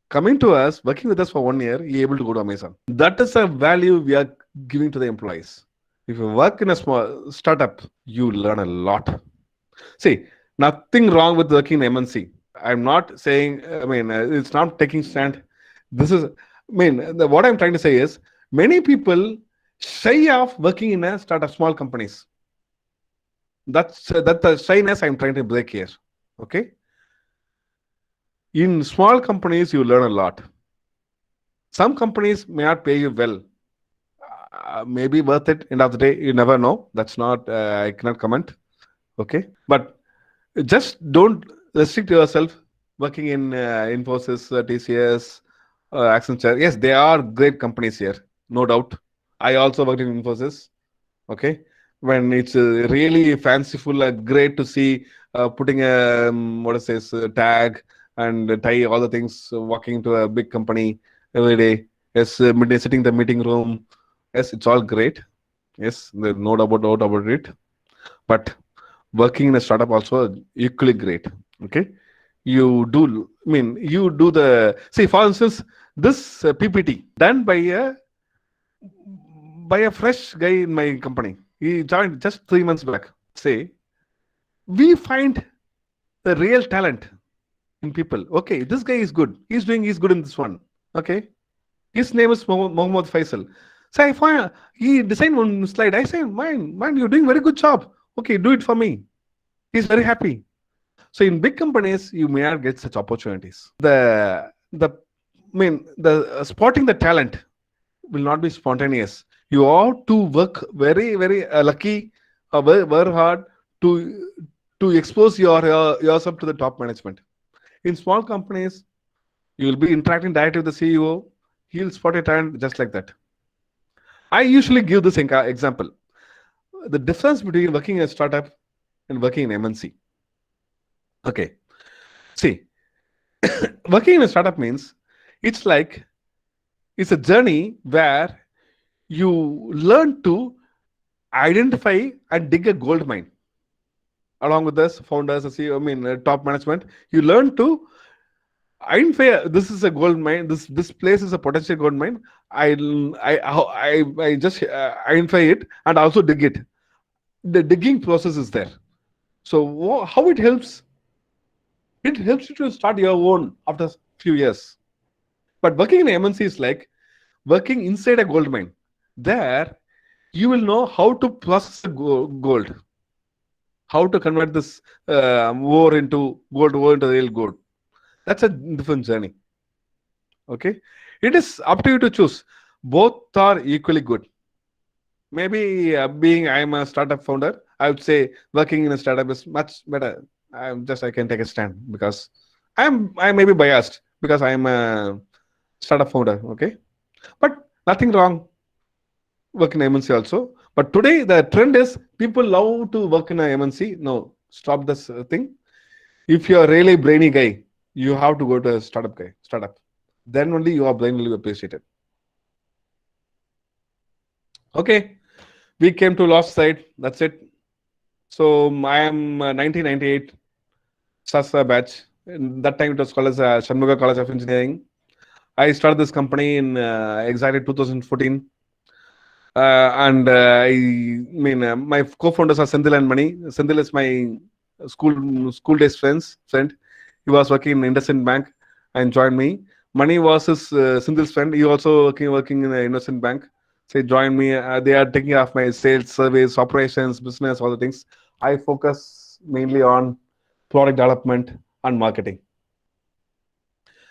Coming to us, working with us for 1 year, he able to go to Amazon. That is a value we are giving to the employees. If you work in a small startup, you learn a lot. See, nothing wrong with working in MNC. I'm not saying, it's not taking stand. This is, what I'm trying to say is, many people shy of working in a startup, small companies. That's the shyness I'm trying to break here. Okay. In small companies, you learn a lot. Some companies may not pay you well. Maybe worth it. End of the day, you never know. That's not, I cannot comment. Okay. But just don't restrict yourself working in Infosys, TCS, Accenture. Yes, they are great companies here. No doubt. I also worked in Infosys. Okay. When it's really fanciful, great to see putting a, tag and tie all the things, walking to a big company every day. Yes, sitting in the meeting room. Yes, it's all great. Yes, there's no doubt about it. But working in a startup also equally great. Okay, you do. See, for instance, this PPT done by a fresh guy in my company. He joined just 3 months back. say, we find the real talent in people. Okay, this guy is good. He's good in this one. Okay, his name is Mohammad Faisal. So I find he designed one slide. I say, man, you're doing very good job. Okay, do it for me. He's very happy. So in big companies, you may not get such opportunities. The spotting the talent will not be spontaneous. You have to work very, very lucky, very hard to expose yourself to the top management. In small companies, you will be interacting directly with the CEO. He'll spot a talent just like that. I usually give this example. The difference between working in a startup and working in MNC. Okay. See, working in a startup means it's a journey where you learn to identify and dig a gold mine. Along with us, founders, CEO, top management, you learn to identify this is a gold mine. This place is a potential gold mine. I just identify it and also dig it. The digging process is there. So how it helps? It helps you to start your own after a few years. But working in MNC is like working inside a gold mine. There, you will know how to process the gold, how to convert this ore into real gold. That's a different journey. Okay, it is up to you to choose. Both are equally good. Maybe I'm a startup founder, I would say working in a startup is much better. I can take a stand because I may be biased because I am a startup founder. Okay, but nothing wrong work in MNC also. But today the trend is people love to work in a MNC. No, stop this thing. If you are really brainy guy, you have to go to a startup. Then only your brain will be appreciated. Okay, we came to last slide. That's it. So I am 1998 Sastra batch. In that time it was called as Shanmuga College of Engineering. I started this company in exactly 2014. My co-founders are Senthil and Mani. Senthil is my school days friend. He was working in IndusInd Bank and joined me. Mani was his Senthil's friend. He also working in the IndusInd Bank. So he joined me. They are taking care of my sales, service, operations, business, all the things. I focus mainly on product development and marketing.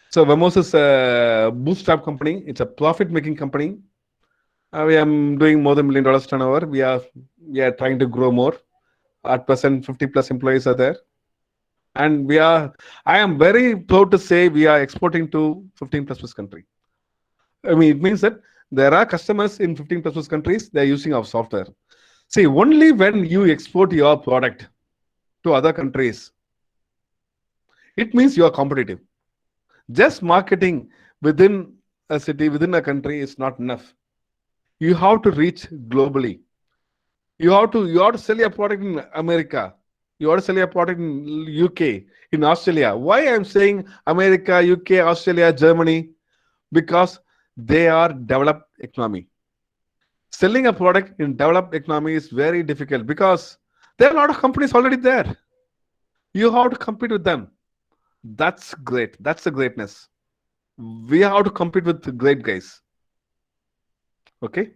So Vamos is a bootstrap company. It's a profit-making company. We are doing more than $1 million turnover. We are trying to grow more. At present, 50 plus employees are there. And I am very proud to say we are exporting to 15 plus country. It means that there are customers in 15 plus countries, they're using our software. See, only when you export your product to other countries, it means you are competitive. Just marketing within a city, within a country is not enough. You have to reach globally. You have to sell your product in America. You have to sell your product in UK, in Australia. Why I'm saying America, UK, Australia, Germany? Because they are developed economy. Selling a product in developed economy is very difficult because there are a lot of companies already there. You have to compete with them. That's great. That's the greatness. We have to compete with the great guys. Okay.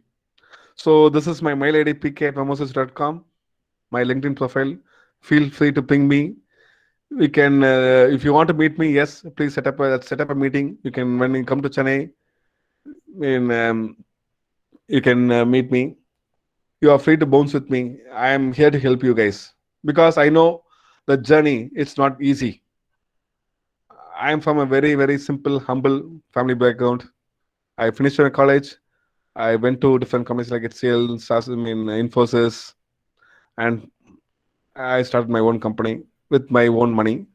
So this is my mail ID, pk@vamosys.com, my LinkedIn profile. Feel free to ping me. We can, if you want to meet me, yes, please set up a meeting. You can, when you come to Chennai, you can meet me. You are free to bounce with me. I am here to help you guys because I know the journey. It's not easy. I am from a very, very simple, humble family background. I finished my college. I went to different companies like HCL, Infosys, and I started my own company with my own money.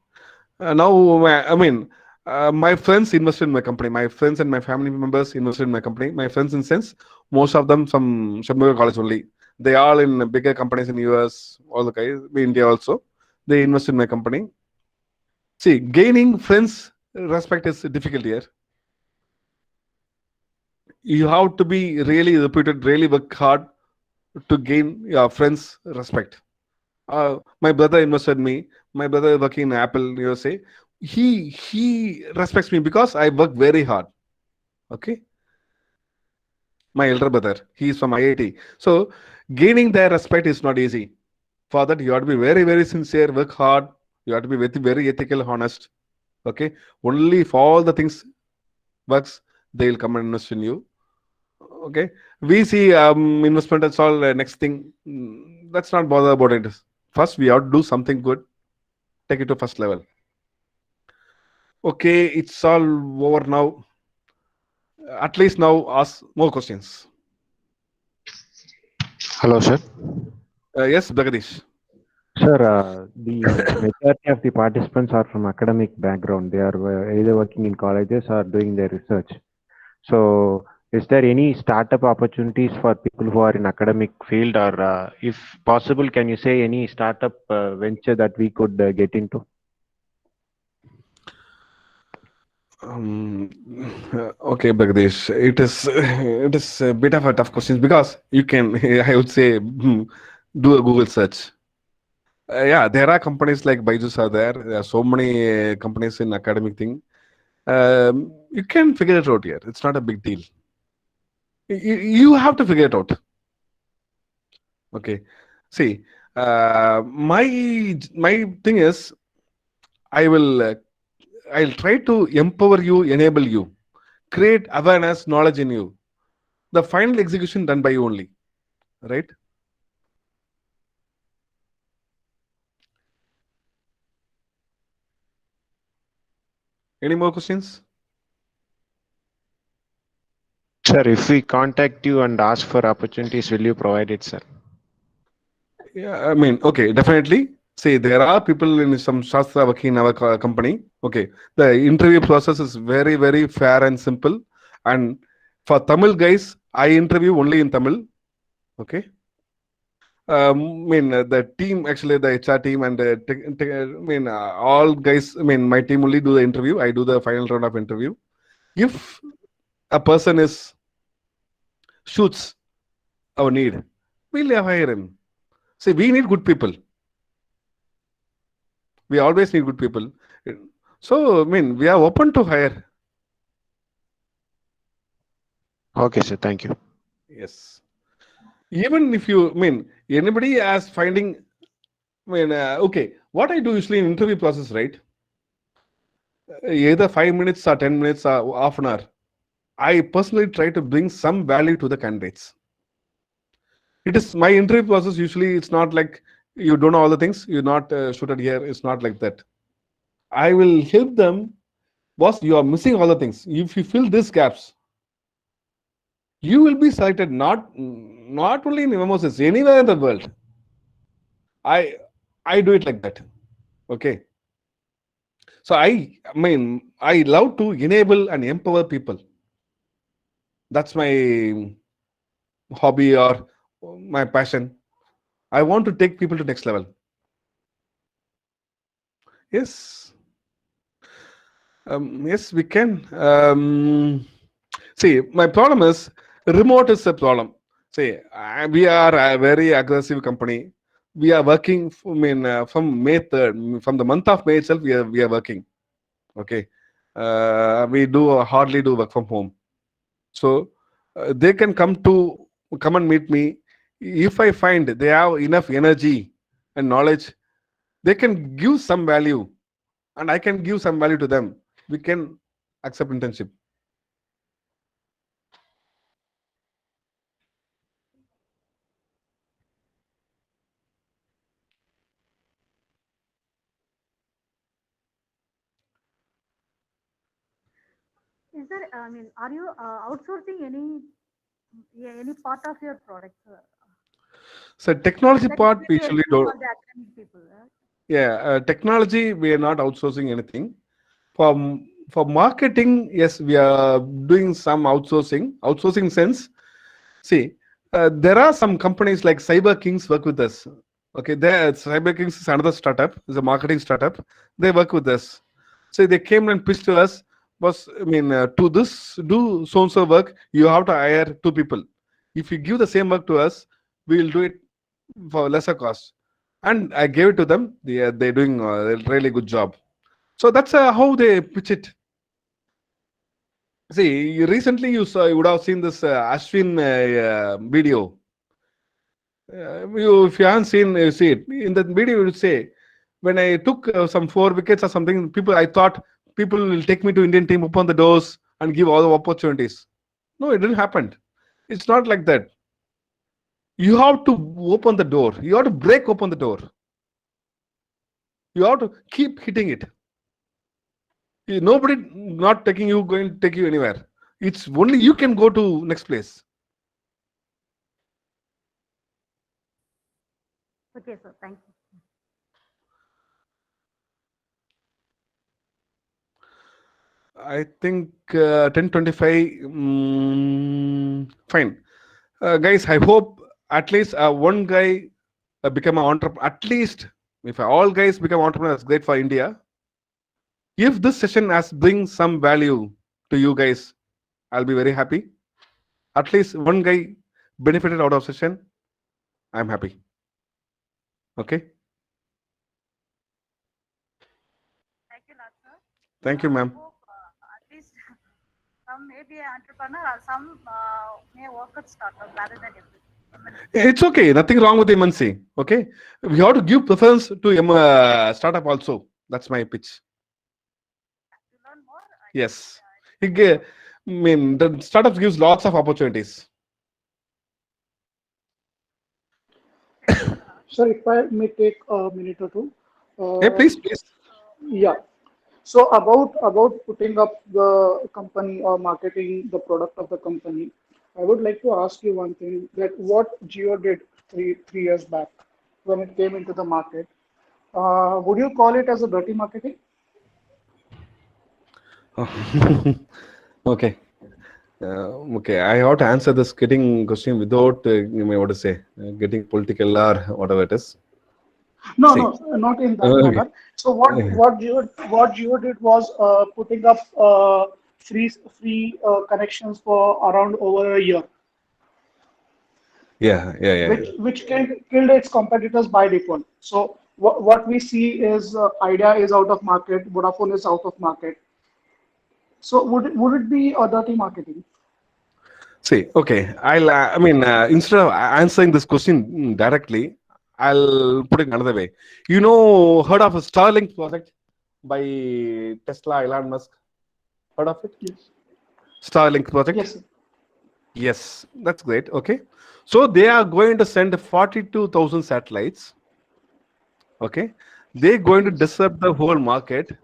My friends invested in my company. My friends and my family members invested in my company. My friends, in sense, most of them from Shanmuga College only. They are in bigger companies in US, all the guys, India also. They invest in my company. See, gaining friends respect is difficult here. You have to be really reputed, really work hard to gain your friends' respect. My brother invested me. My brother working in Apple USA. He respects me because I work very hard. Okay, my elder brother, he is from IIT. So gaining their respect is not easy. For that, you have to be very, very sincere, work hard. You have to be very, very ethical, honest. Okay, only if all the things works, they will come and invest in you. Okay, we see investment as all next thing. Let's not bother about it. First, we have to do something good. Take it to first level. Okay, it's all over now. At least now, ask more questions. Hello, sir. Yes, Bhagadish. Sir, the majority of the participants are from academic background. They are either working in colleges or doing their research. So, is there any startup opportunities for people who are in academic field, or if possible, can you say any startup venture that we could get into? Okay, Bhagadish. It is a bit of a tough question because you can I would say do a Google search. Yeah, there are companies like Byju's are there. There are so many companies in academic thing. You can figure it out here. It's not a big deal. You have to figure it out. Okay. See, my thing is, I'll try to empower you, enable you, create awareness, knowledge in you. The final execution done by you only, right? Any more questions? Sir, if we contact you and ask for opportunities, will you provide it, sir? Yeah, I mean, okay, definitely. See, there are people in some Shastra working in our company. Okay, the interview process is very, very fair and simple. And for Tamil guys, I interview only in Tamil. Okay. The team, actually, the HR team and all guys, my team only do the interview. I do the final round of interview. If a person shoots our need, we'll hire him. See, we need good people. We always need good people. So, we are open to hire. Okay, sir. Thank you. Yes. Even if you, anybody as finding, okay, what I do usually in interview process, right? Either 5 minutes or 10 minutes or half an hour. I personally try to bring some value to the candidates. It is my interview process. Usually, it's not like you don't know all the things. You're not shooted here. It's not like that. I will help them. Boss, you are missing all the things. If you fill these gaps, you will be selected not only in Mimosas, anywhere in the world. I do it like that. Okay. So I love to enable and empower people. That's my hobby or my passion. I want to take people to next level. Yes. Yes, we can. See, my problem is remote is a problem. See, we are a very aggressive company. We are working from May 3rd, from the month of May itself. We are working. Okay, we hardly do work from home. So they can come and meet me. If I find they have enough energy and knowledge, they can give some value, and I can give some value to them. We can accept internship. Is there, are you outsourcing any part of your product? So technology That is part we very usually helpful don't. for the academic people. Yeah, technology we are not outsourcing anything. For marketing, yes, we are doing some outsourcing. Outsourcing sense. See, there are some companies like Cyber Kings work with us. Okay, Cyber Kings is another startup. It's a marketing startup. They work with us. So they came and pitched to us. To do so and so work, you have to hire 2 people. If you give the same work to us, we will do it for lesser cost. and I gave it to them. They're doing a really good job. So that's how they pitch it. See, recently you would have seen this Ashwin video. If you haven't seen, you see it in the video. You would say, when I took some 4 wickets or something, I thought people will take me to Indian team, open the doors, and give all the opportunities. No, it didn't happen. It's not like that. You have to open the door. You have to break open the door. You have to keep hitting it. Nobody not taking you, going to take you anywhere. It's only you can go to next place. Okay, sir. Thank you. I think 10:25. Fine, guys. I hope at least one guy become an entrepreneur. At least if all guys become entrepreneurs, great for India. If this session has bring some value to you guys, I'll be very happy. At least one guy benefited out of session. I'm happy. Okay. Thank you, lot, sir. Thank you, ma'am. Hope at least some may be an entrepreneur or some may work at startup rather than everything. It's okay. Nothing wrong with MNC. Okay. We have to give preference to startup also. That's my pitch. To learn more, Yes. I mean, the startups gives lots of opportunities. Sir, if I may take a minute or two. Hey, please. Yeah. So about putting up the company or marketing the product of the company, I would like to ask you one thing, that what Jio did three years back when it came into the market. Would you call it as a dirty marketing? Okay. Okay. I have to answer this question without what to say, getting political or whatever it is. No, See. no, not in that Okay. manner. So what Jio did was putting up free connections for around over a year, Yeah. which killed its competitors by default. So what we see is Idea is out of market, Vodafone is out of market. So would it be a dirty marketing? See, okay. I mean, instead of answering this question directly, I'll put it another way. Heard of a Starlink project by Tesla, Elon Musk? Heard of it? Yes. Starlink project? Yes, sir. Yes, that's great. Okay. So they are going to send 42,000 satellites. Okay. They're going to disrupt the whole market.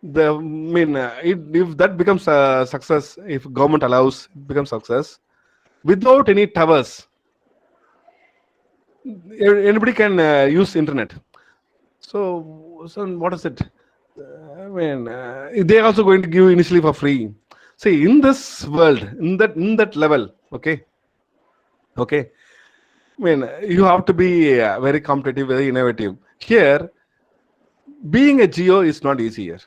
If that becomes a success, if government allows, it becomes success without any towers. Anybody can use internet. So what is it? They're also going to give initially for free. See, in this world, in that level, okay. You have to be very competitive, very innovative. Here, being a Jio is not easy here.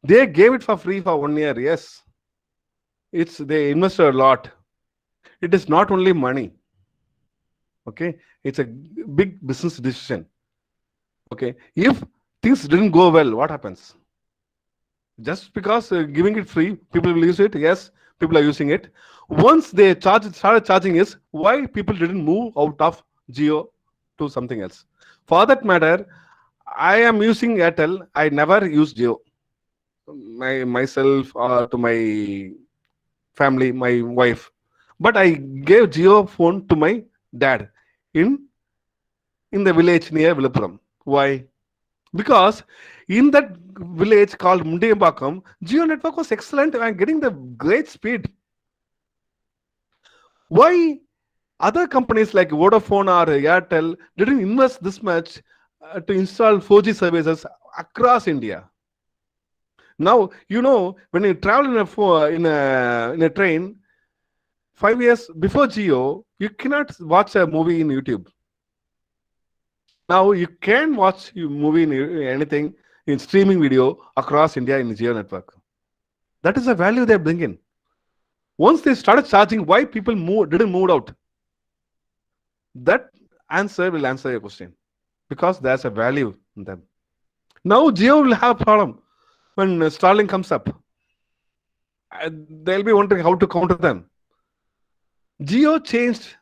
They gave it for free for 1 year. Yes, they invested a lot. It is not only money. Okay, it's a big business decision. Okay, if things didn't go well, what happens? Just because giving it free, people will use it. Yes, people are using it. Once they started charging is why people didn't move out of Jio to something else. For that matter, I am using Airtel. I never use Jio. Myself or to my family, my wife. But I gave Jio phone to my dad in the village near Vilupuram. Why? Because in that village called Mundiyambakam, Jio network was excellent and getting the great speed. Why other companies like Vodafone or Airtel didn't invest this much to install 4G services across India? Now, when you travel in a train, 5 years before Jio, you cannot watch a movie in YouTube. Now you can watch your movie in anything in streaming video across India in Jio network. That is the value they bring in. Once they started charging, why people didn't move out? That answer will answer your question. because there's a value in them. Now Jio will have a problem when Starlink comes up. They'll be wondering how to counter them. Jio changed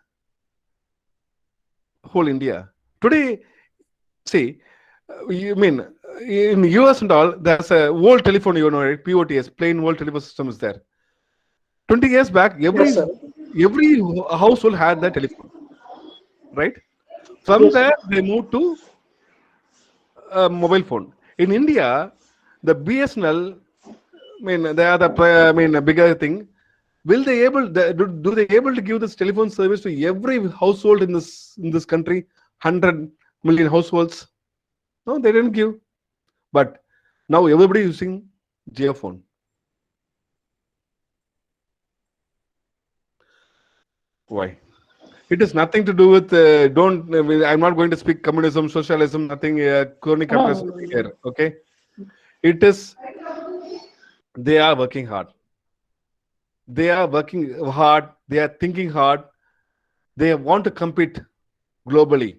whole India. Today, see, you mean in US and all, there's a old telephone, you know, right? POTS, plain old telephone system is there. 20 years back, Yes, sir. every household had that telephone, right? From Yes, sir. there, they moved to a mobile phone. In India, the BSNL, I mean, they are a bigger thing. Will they do they able to give this telephone service to every household in this country? 100 million households? No, they didn't give. But now everybody using Jio phone. Why? It is nothing to do with I'm not going to speak communism, socialism, nothing. Crony capitalism here. Okay, it is. They are working hard. They are working hard. They are thinking hard. They want to compete globally.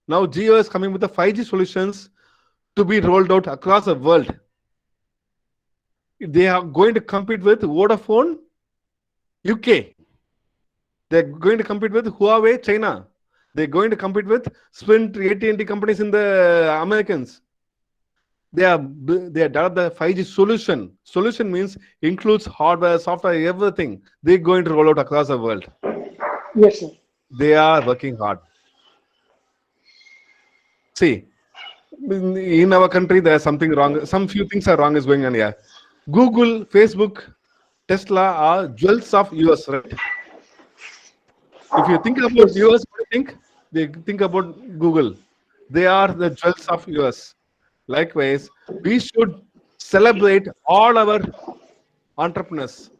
Now Jio is coming with the 5G solutions to be rolled out across the world. They are going to compete with Vodafone, UK. They're going to compete with Huawei, China. They're going to compete with Sprint, AT&T companies in the Americans. They have developed the 5G solution. Solution means includes hardware, software, everything. They're going to roll out across the world. Yes, sir. They are working hard. See, in our country, there's something wrong. Some few things are wrong is going on here. Google, Facebook, Tesla are jewels of US, right? If you think about US, what do you think? They think about Google. They are the jewels of US. Likewise, we should celebrate all our entrepreneurs.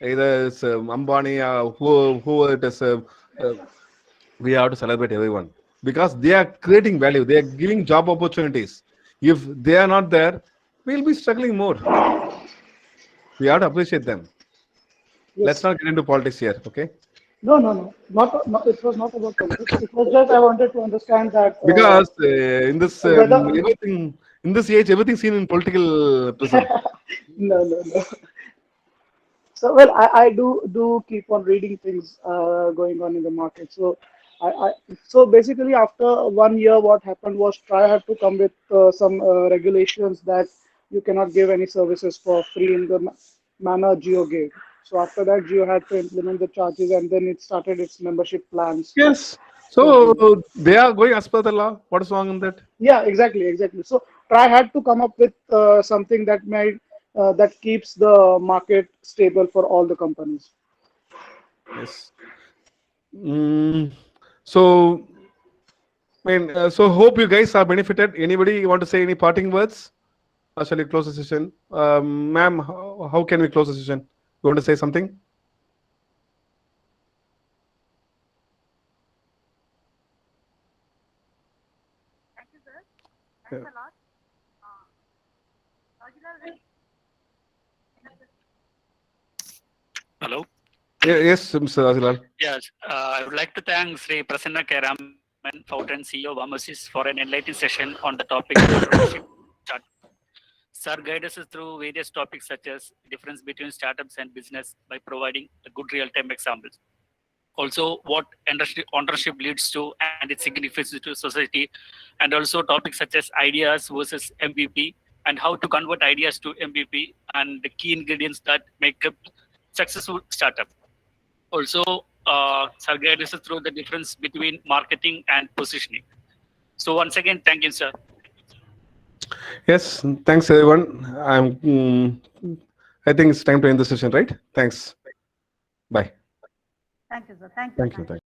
Either it's Ambani or who it is. We have to celebrate everyone because they are creating value. They are giving job opportunities. If they are not there, we'll be struggling more. We have to appreciate them. Yes. Let's not get into politics here, okay? No. Not, it was not about politics. It was just I wanted to understand that Because in this whether- everything in this age, everything seen in political prism. no. So well, I do keep on reading things going on in the market. So so basically after 1 year, what happened was TRAI had to come with some regulations that you cannot give any services for free in the manner Jio gave. So after that, Jio had to implement the charges, and then it started its membership plans. Yes. So they are going as per the law. What is wrong in that? Yeah, exactly. So TRAI had to come up with something that that keeps the market stable for all the companies. Yes. So, so hope you guys are benefited. Anybody want to say any parting words? Or shall we close the session? Ma'am, how can we close the session? You want to say something? Thank you, sir. Thanks a lot. Hello. Yes, Mr. Azilal. Yes, I would like to thank Sri Prasanna Keraman, founder and CEO Vamasis, for an enlightening session on the topic of entrepreneurship. Sir guided us through various topics such as difference between startups and business by providing a good real-time examples. Also, what entrepreneurship leads to and its significance to society, and also topics such as ideas versus MVP and how to convert ideas to MVP and the key ingredients that make up successful startup. Also, Sir guided us through the difference between marketing and positioning. So once again, thank you, sir. Yes, thanks everyone. I think it's time to end the session, right? Thanks. Bye. Thank you, sir. Thank you. Thank you.